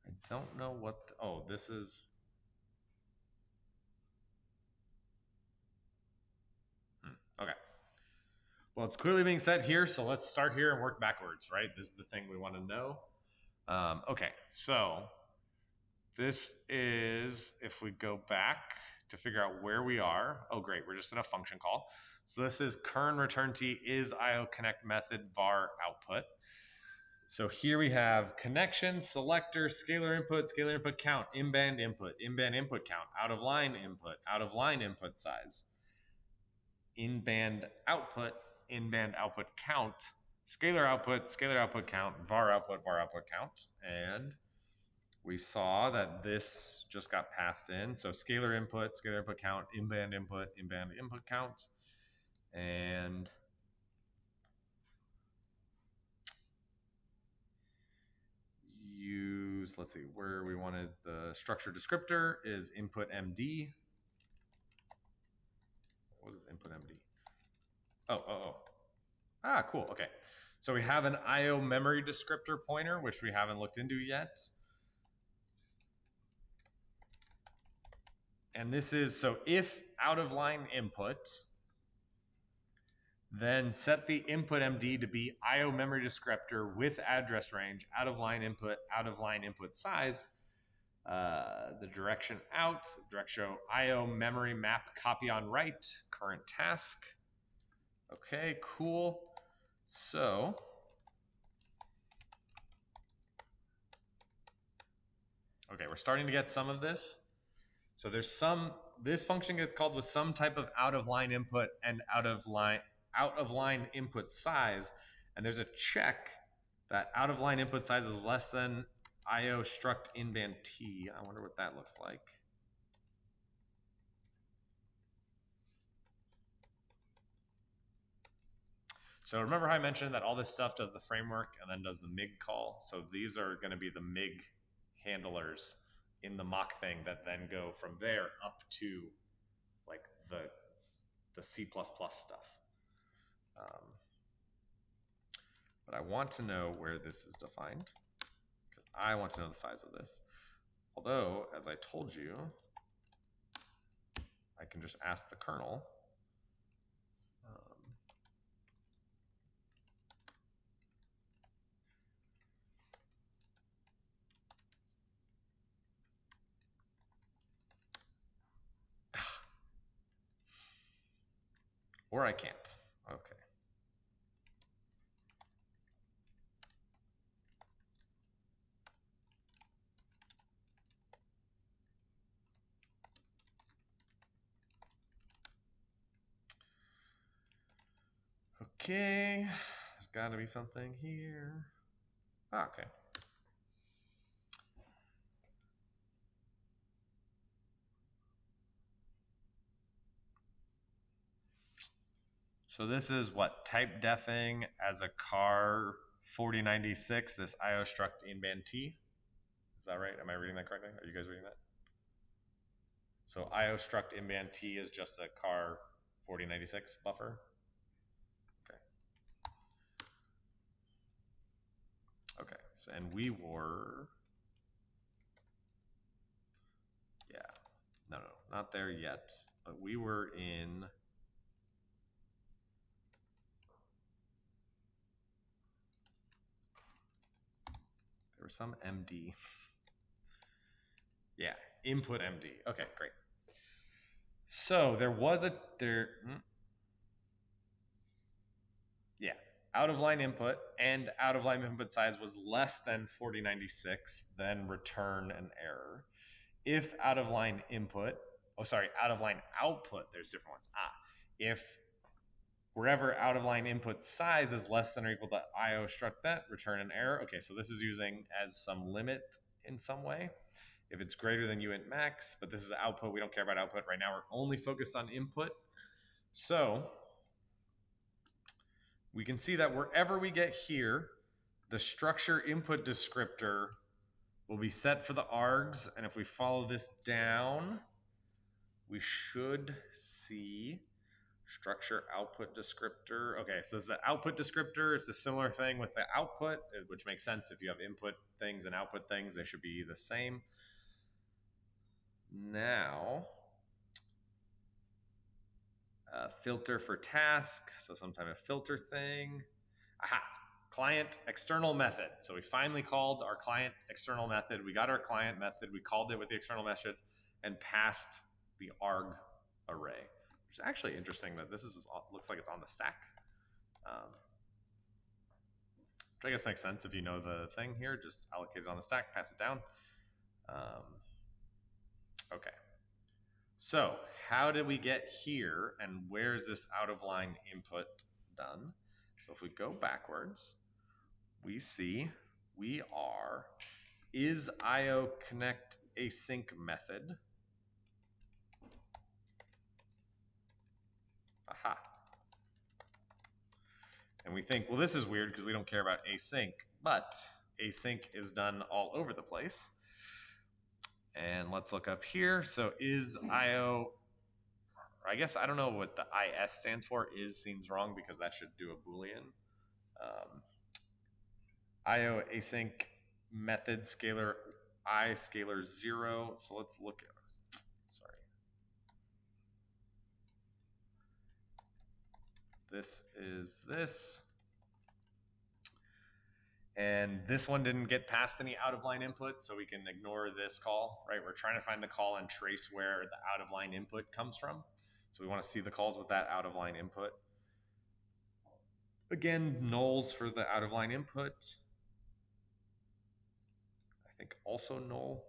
I don't know what, oh, this is. Okay. Well, it's clearly being said here, so let's start here and work backwards, right? This is the thing we want to know. Okay, so this is, if we go back to figure out where we are, oh great, we're just in a function call. So this is kern return t is IO connect method var output. So here we have connection, selector, scalar input count, in-band input count, out of line input size, in-band output count, scalar output count, var output count. And we saw that this just got passed in. So scalar input count, in-band input count. And use, let's see, where we wanted the structure descriptor is input MD. What is input MD? Oh. Ah, cool, okay. So we have an IO memory descriptor pointer, which we haven't looked into yet. And this is, so if out of line input, then set the input MD to be IO memory descriptor with address range, out of line input size, the direction out, direct show IO memory map copy on write, current task. Okay, cool. So okay, we're starting to get some of this. So there's some, this function gets called with some type of out of line input and out of line input size, and there's a check that out of line input size is less than IO struct in-band T. I wonder what that looks like. So remember how I mentioned that all this stuff does the framework and then does the MIG call? So these are going to be the MIG handlers in the mock thing that then go from there up to like the C++ stuff. But I want to know where this is defined because I want to know the size of this. Although, as I told you, I can just ask the kernel. Or I can't. Okay. Okay, there's got to be something here. Ah, okay. So this is what, type defing as a car 4096, this IO struct in-band T. Is that right? Am I reading that correctly? Are you guys reading that? So IO struct in-band T is just a car 4096 buffer. Okay, so, and we were, yeah, no, not there yet, but we were in, there was some MD. Yeah, input MD. Okay, great. So there was a, yeah, out of line input and out of line input size was less than 4096, then return an error. If out of line input, out of line output, there's different ones. If wherever out of line input size is less than or equal to IO struct that, return an error. Okay, so this is using as some limit in some way. If it's greater than uint max, but this is output, we don't care about output right now. We're only focused on input. So we can see that wherever we get here, the structure input descriptor will be set for the args. And if we follow this down, we should see Structure output descriptor. Okay, so this is the output descriptor. It's a similar thing with the output, which makes sense. If you have input things and output things, they should be the same. Now, filter for task, so some type of filter thing. Aha, client external method. So we finally called our client external method. We got our client method. We called it with the external method and passed the arg array. It's actually interesting that this is looks like it's on the stack, which I guess makes sense if you know the thing here. Just allocate it on the stack, pass it down. Okay. So how did we get here, and where is this out of line input done? So if we go backwards, we see we are is IO connect async method. Aha. And we think, well, this is weird because we don't care about async, but async is done all over the place. And let's look up here. So is IO, I guess I don't know what the IS stands for. Is seems wrong because that should do a Boolean. IO async method scalar I scalar 0. So let's look at this. Sorry. This is this. And this one didn't get past any out of line input, so we can ignore this call, right? We're trying to find the call and trace where the out of line input comes from. So we want to see the calls with that out of line input. Again, nulls for the out of line input. I think also null.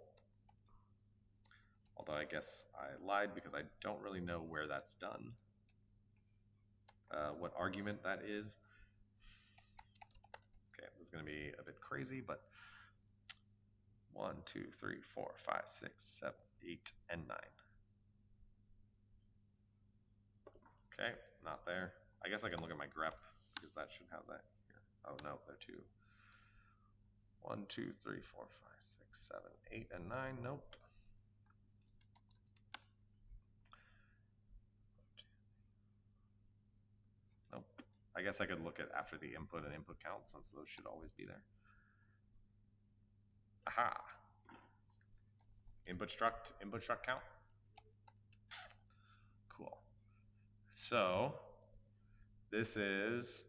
Although I guess I lied because I don't really know where that's done. What argument that is. Okay, this is going to be a bit crazy, but 1, 2, 3, 4, 5, 6, 7, 8, and 9. Okay, not there. I guess I can look at my grep because that should have that here. Oh no, they're 2. 1, 2, 3, 4, 5, 6, 7, 8, and 9. Nope. Nope. I guess I could look at after the input and input count since those should always be there. Aha. Input struct count. Cool. So this is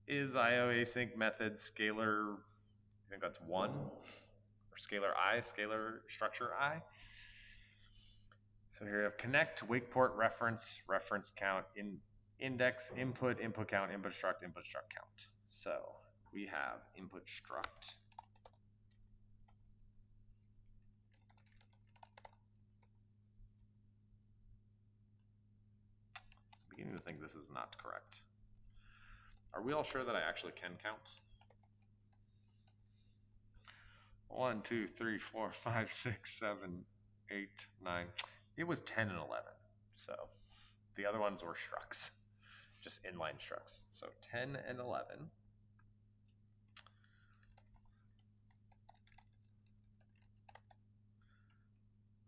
IO async method scalar, I think that's 1, or scalar I, scalar structure I. So here we have connect, wake port, reference count, index, input count, input struct count. So we have input struct. I'm beginning to think this is not correct. Are we all sure that I actually can count? 1, 2, 3, 4, 5, 6, 7, 8, 9. It was 10 and 11. So the other ones were structs, just inline structs. So 10 and 11.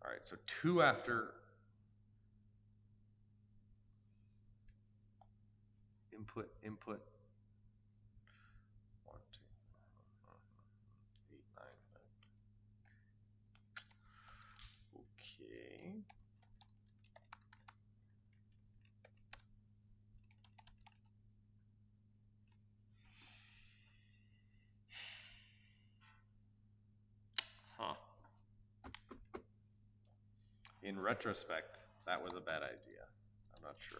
All right, so 2 after input. 1, 2, 8, 9. Okay. Huh. In retrospect, that was a bad idea. I'm not sure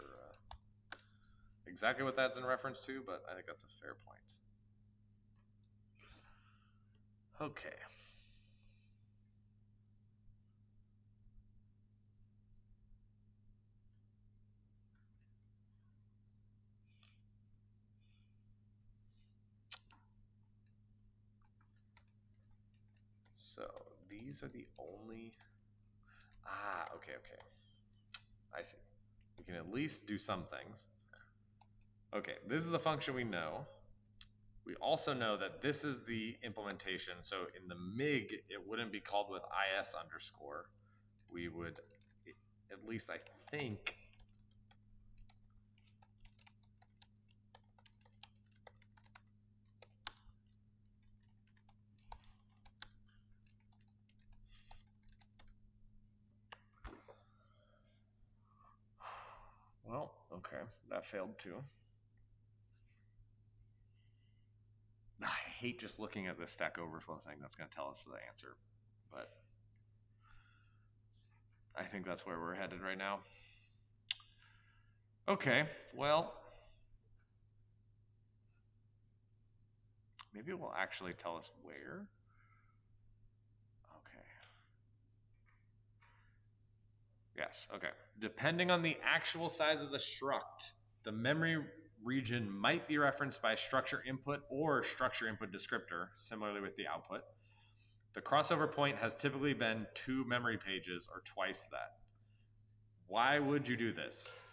exactly what that's in reference to, but I think that's a fair point. Okay. So these are the only, okay. I see. We can at least do some things. Okay, this is the function we know. We also know that this is the implementation. So in the MIG, it wouldn't be called with IS underscore. We would, at least I think, Okay, that failed too. I hate just looking at the Stack Overflow thing. That's going to tell us the answer, but I think that's where we're headed right now. Okay, well, maybe it will actually tell us where. Okay. Yes, okay. Depending on the actual size of the struct, the memory region might be referenced by structure input or structure input descriptor, similarly with the output. The crossover point has typically been 2 memory pages or twice that. Why would you do this?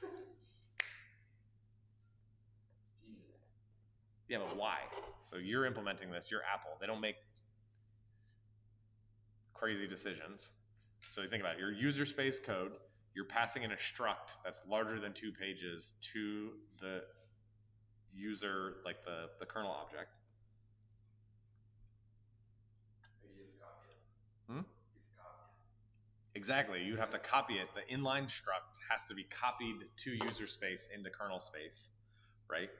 Yeah, but why? So you're implementing this, you're Apple. They don't make crazy decisions. So you think about it, your user space code, you're passing in a struct that's larger than 2 pages to the user, like the kernel object. Exactly, you'd have to copy it. The inline struct has to be copied to user space into kernel space, right?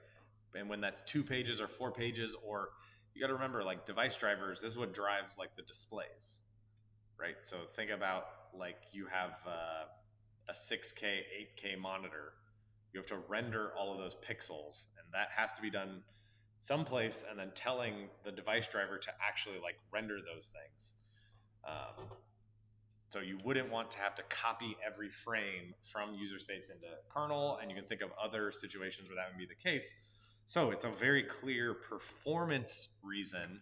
And when that's 2 pages or 4 pages, or you got to remember, like device drivers, this is what drives like the displays, right? So think about like you have a 6K, 8K monitor. You have to render all of those pixels, and that has to be done someplace, and then telling the device driver to actually like render those things. So you wouldn't want to have to copy every frame from user space into kernel, and you can think of other situations where that would be the case. So it's a very clear performance reason,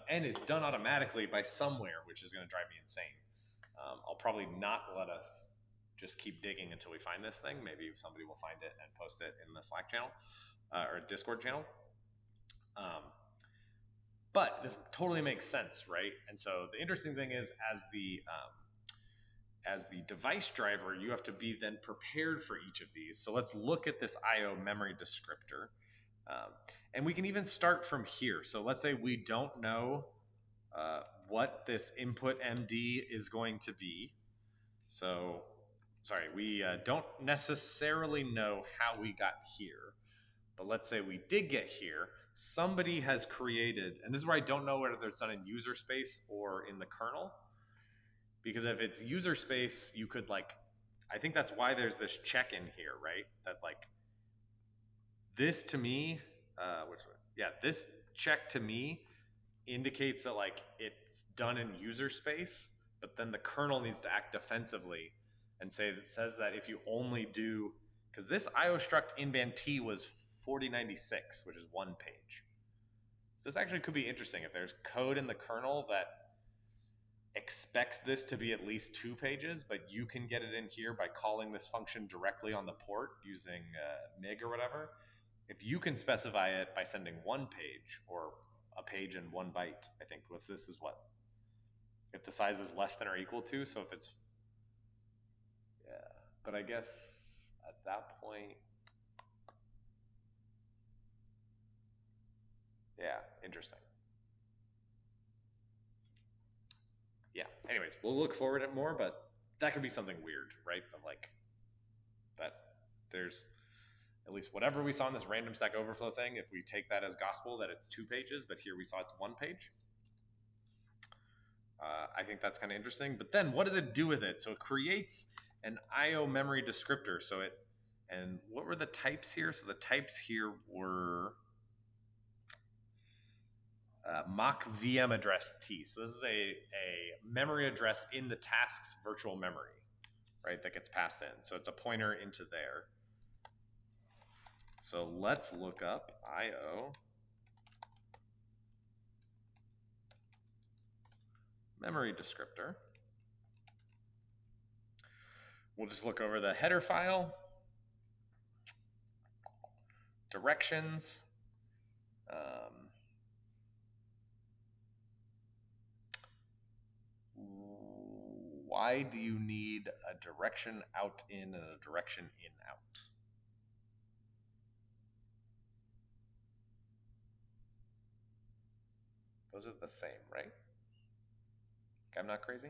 and it's done automatically by somewhere, which is going to drive me insane. I'll probably not let us just keep digging until we find this thing. Maybe somebody will find it and post it in the Slack channel or Discord channel. But this totally makes sense, right? And so the interesting thing is, as the device driver, you have to be then prepared for each of these. So let's look at this IO memory descriptor. And we can even start from here. So let's say we don't know what this input MD is going to be. So, sorry, we don't necessarily know how we got here. But let's say we did get here. Somebody has created, and this is where I don't know whether it's done in user space or in the kernel. Because if it's user space, you could like, I think that's why there's this check in here, right? That like, this to me, this check to me indicates that like it's done in user space, but then the kernel needs to act defensively and says that if you only do, because this IO struct in band T was 4096, which is 1 page. So this actually could be interesting if there's code in the kernel that expects this to be at least 2 pages, but you can get it in here by calling this function directly on the port using MIG or whatever. If you can specify it by sending 1 page or a page and 1 byte, I think this is what? If the size is less than or equal to, so if it's, yeah, but I guess at that point, yeah, interesting. Yeah, anyways, we'll look forward at more, but that could be something weird, right? Of like, that there's at least whatever we saw in this random Stack Overflow thing, if we take that as gospel, that it's 2 pages, but here we saw it's 1 page. I think that's kind of interesting. But then what does it do with it? So it creates an IO memory descriptor. So it, and what were the types here? So the types here were mock VM address T. So this is a memory address in the task's virtual memory, right? That gets passed in. So it's a pointer into there. So let's look up IO memory descriptor. We'll just look over the header file, directions, why do you need a direction out in and a direction in out? Those are the same, right? I'm not crazy?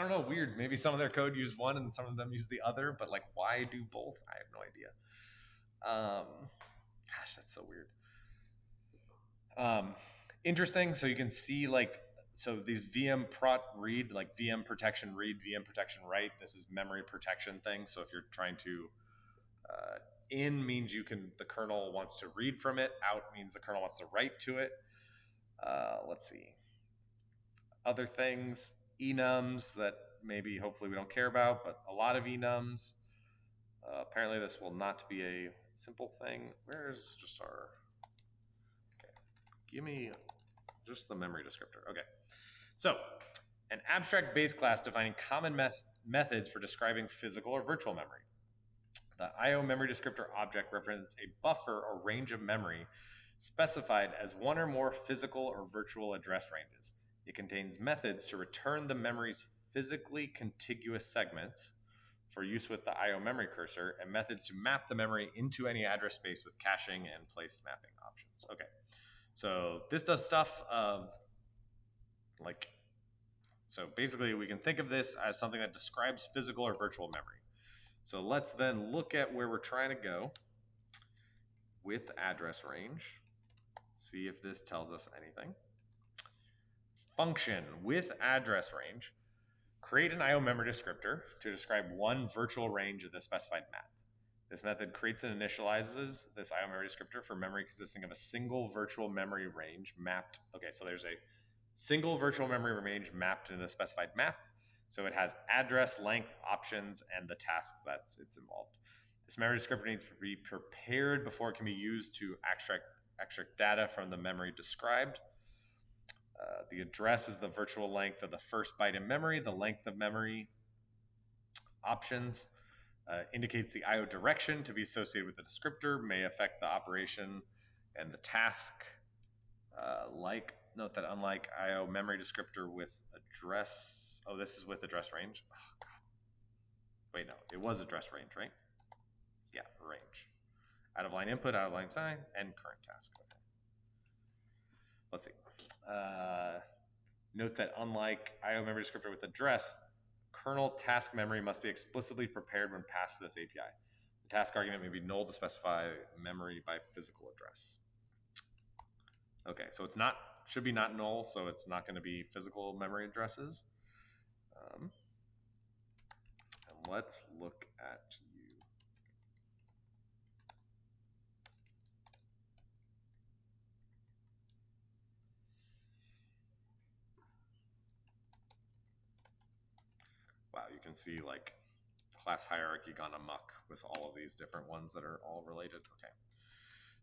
don't know, weird. Maybe some of their code use one and some of them use the other, but like, why do both? I have no idea. Gosh, that's so weird. Interesting. So you can see like, so these VM prot read, like VM protection read, VM protection write. This is memory protection thing. So if you're trying to, in means the kernel wants to read from it. Out means the kernel wants to write to it. Let's see. Other things, enums that maybe hopefully we don't care about, but a lot of enums. Apparently this will not be a simple thing. Where's just our, okay. Give me just the memory descriptor. Okay. So an abstract base class defining common methods for describing physical or virtual memory. The IO memory descriptor object represents a buffer or range of memory specified as one or more physical or virtual address ranges. It contains methods to return the memory's physically contiguous segments for use with the IO memory cursor, and methods to map the memory into any address space with caching and place mapping options. Okay, so this does stuff of like, so basically we can think of this as something that describes physical or virtual memory. So let's then look at where we're trying to go with address range. See if this tells us anything. Function with address range. Create an IO memory descriptor to describe one virtual range of the specified map. This method creates and initializes this IO memory descriptor for memory consisting of a single virtual memory range mapped. Okay, so there's a single virtual memory range mapped in a specified map. So it has address, length, options, and the task that's involved. This memory descriptor needs to be prepared before it can be used to extract data from the memory described. The address is the virtual length of the first byte in memory. The length of memory options indicates the IO direction to be associated with the descriptor, may affect the operation and the task. Note that unlike IO memory descriptor with address, oh, this is with address range. Oh, God. Wait, no, it was address range, right? Yeah, range. Out of line input, out of line sign, and current task. Okay. Let's see. Note that unlike IO memory descriptor with address, kernel task memory must be explicitly prepared when passed to this API. The task argument may be null to specify memory by physical address. Okay, so it's not, should be not null, so it's not going to be physical memory addresses. And let's look at you. Wow, you can see like class hierarchy gone amok with all of these different ones that are all related. Okay.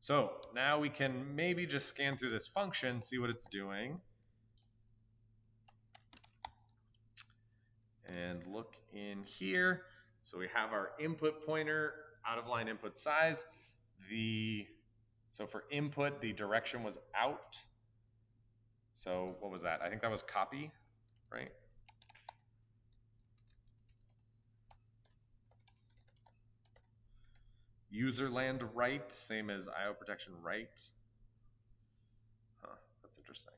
So now we can maybe just scan through this function, see what it's doing. And look in here. So we have our input pointer, out of line input size. So for input, the direction was out. So what was that? I think that was copy, right? Userland write, same as IO protection write. Huh, that's interesting.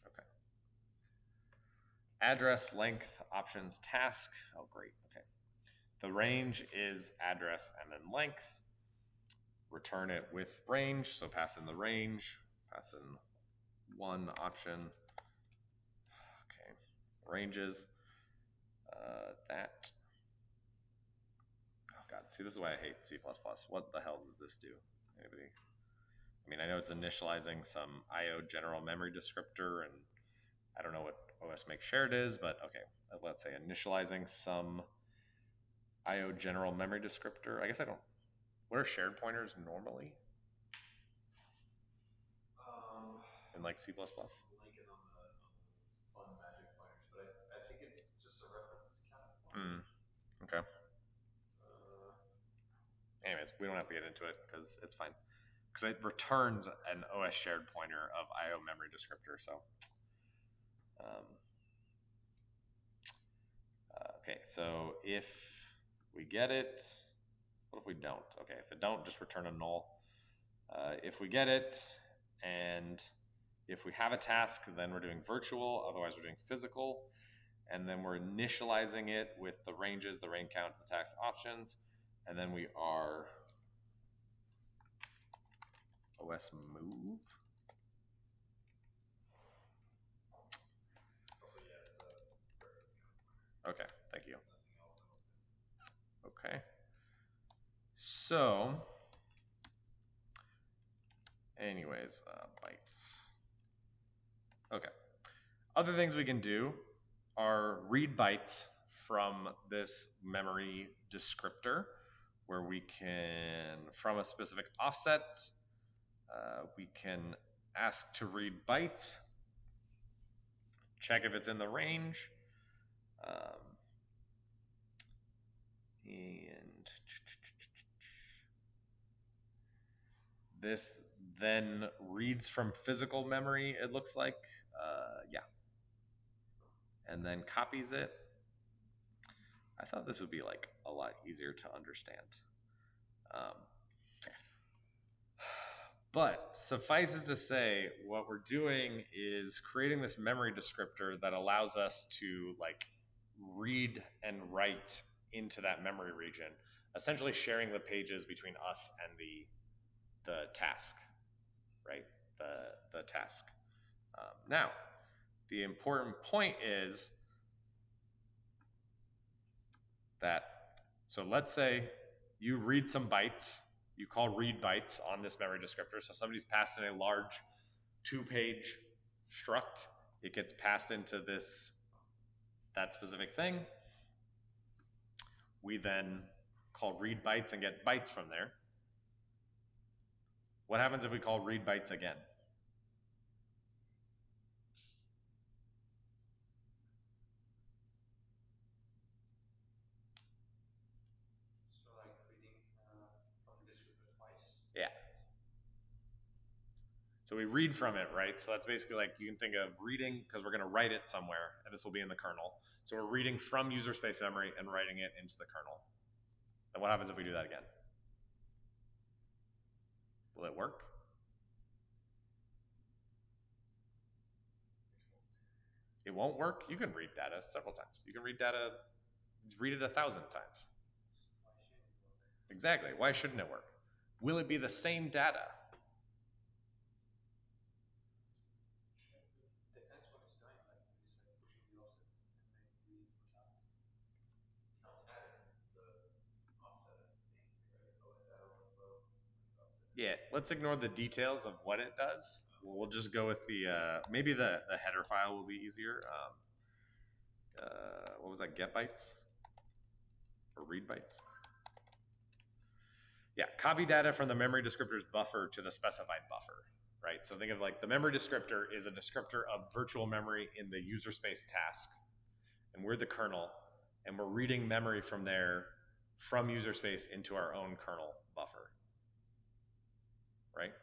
Okay. Address, length, options, task. Oh, great. Okay. The range is address and then length. Return it with range. So pass in the range, pass in one option. Okay. Ranges. That. Oh God, see, this is why I hate C++. What the hell does this do? Anybody? I mean, I know it's initializing some IO general memory descriptor, and I don't know what OS make shared is, but okay, let's say initializing some IO general memory descriptor. I guess I don't. What are shared pointers normally? In like C++? Lincoln on the fun magic pointers, but I think it's just a reference count. Okay. Anyways, we don't have to get into it because it's fine. Because it returns an OS shared pointer of IO memory descriptor. So, okay. So if we get it, what if we don't? Okay, if it don't, just return a null. If we get it and If we have a task, then we're doing virtual, otherwise we're doing physical. And then we're initializing it with the ranges, the range count, the task options. And then we are OS move. Okay, thank you. Okay. So, anyways, bytes. Okay. Other things we can do are read bytes from this memory descriptor, where we can, from a specific offset, we can ask to read bytes, check if it's in the range, and this then reads from physical memory, it looks like. Yeah. And then copies it. I thought this would be like a lot easier to understand. But suffices to say, what we're doing is creating this memory descriptor that allows us to like read and write into that memory region, essentially sharing the pages between us and the task, right? The task. Now, the important point is that, so let's say you read some bytes, you call read bytes on this memory descriptor. So somebody's passed in a large 2-page struct. It gets passed into that specific thing. We then call read bytes and get bytes from there. What happens if we call read bytes again? So like reading from the descriptor twice. Yeah. So we read from it, right? So that's basically like, you can think of reading, because we're going to write it somewhere, and this will be in the kernel. So we're reading from user space memory and writing it into the kernel. And what happens if we do that again? Will it work? It won't work. You can read data several times. You can read data, read it 1,000 times. Exactly. Why shouldn't it work? Will it be the same data? Depends what it's doing, like it's like pushing the offset and then read for time. Yeah, let's ignore the details of what it does. We'll just go with the, maybe the header file will be easier. What was that, get bytes? Or read bytes? Yeah, copy data from the memory descriptor's buffer to the specified buffer, right? So think of like the memory descriptor is a descriptor of virtual memory in the user space task. And we're the kernel, and we're reading memory from there, from user space into our own kernel buffer, right?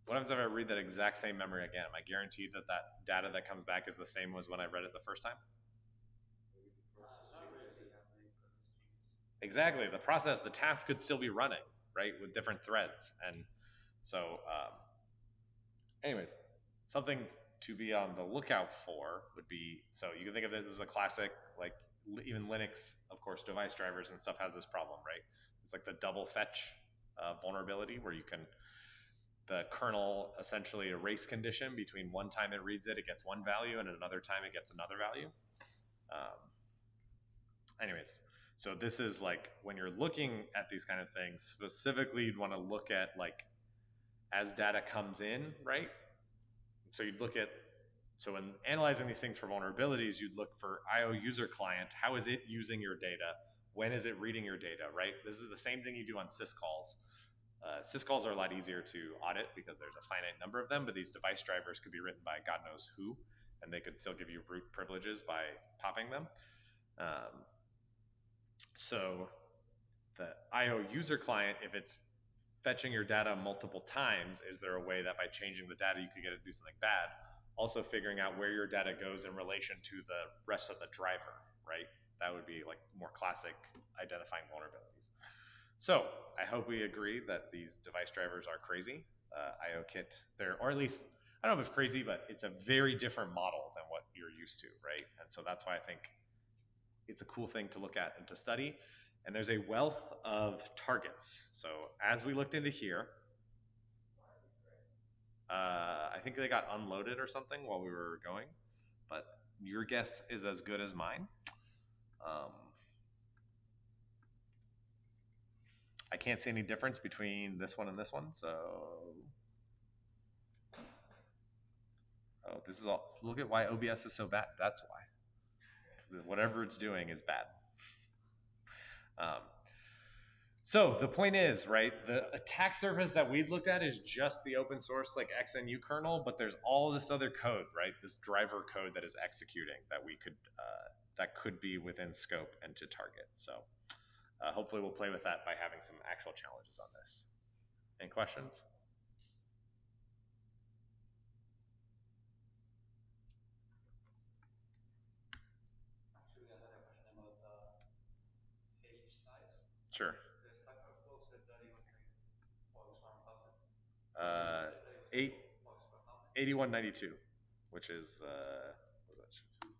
What happens if I read that exact same memory again? Am I guaranteed that that data that comes back is the same as when I read it the first time? Exactly. The process, the task could still be running, right, with different threads. And so, anyways, something to be on the lookout for would be, so you can think of this as a classic, like even Linux, of course, device drivers and stuff has this problem, right? It's like the double fetch vulnerability where you can, the kernel essentially erase condition between one time it reads it, it gets one value, and another time it gets another value. Anyways, so this is like when you're looking at these kind of things, specifically you'd want to look at like as data comes in, right? So you'd look at, so when analyzing these things for vulnerabilities, you'd look for IO user client. How is it using your data? When is it reading your data, right? This is the same thing you do on syscalls. Syscalls are a lot easier to audit because there's a finite number of them, but these device drivers could be written by God knows who, and they could still give you root privileges by popping them. So the IO user client, if it's fetching your data multiple times, is there a way that by changing the data you could get it to do something bad? Also figuring out where your data goes in relation to the rest of the driver, right? That would be like more classic identifying vulnerabilities. So I hope we agree that these device drivers are crazy. IOKit, or at least, I don't know if it's crazy, but it's a very different model than what you're used to, right? And so that's why I think it's a cool thing to look at and to study. And there's a wealth of targets. So as we looked into here, I think they got unloaded or something while we were going, but your guess is as good as mine. I can't see any difference between this one and this one, so this is all. Look at why OBS is so bad. That's why. Because whatever it's doing is bad. So the point is, right, the attack surface that we looked at is just the open source like XNU kernel, but there's all this other code, right? This driver code that is executing that we could that could be within scope and to target. So hopefully we'll play with that by having some actual challenges on this. Any questions? Actually, I had a question about the page size. Sure. The Stack Overflow said that it was like POX 1000. 8192, which is what was that?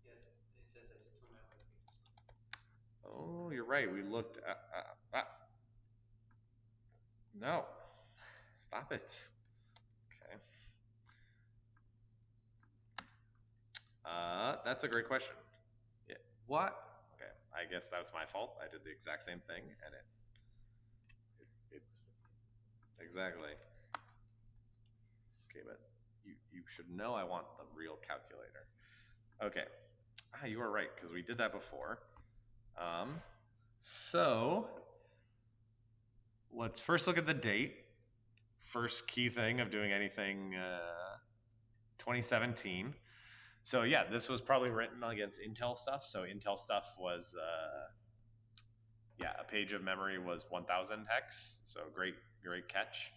Yes, it says it's 2 megabytes. Oh, you're right. We looked at no. Stop it. Okay. That's a great question. Yeah. What? Okay. I guess that was my fault. I did the exact same thing, and it exactly. Okay, but you should know I want the real calculator. Okay. You are right, because we did that before. So let's first look at the date. First key thing of doing anything 2017. So yeah, this was probably written against Intel stuff. So Intel stuff was, a page of memory was 1000 hex. So great catch.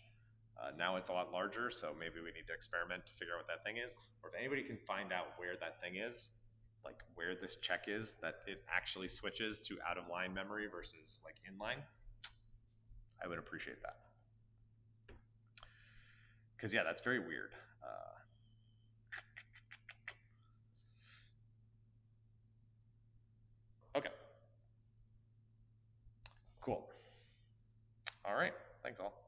Now it's a lot larger, so maybe we need to experiment to figure out what that thing is. Or if anybody can find out where that thing is, like where this check is, that it actually switches to out of line memory versus like inline, I would appreciate that. Because yeah, that's very weird. Okay. Cool. All right. Thanks all.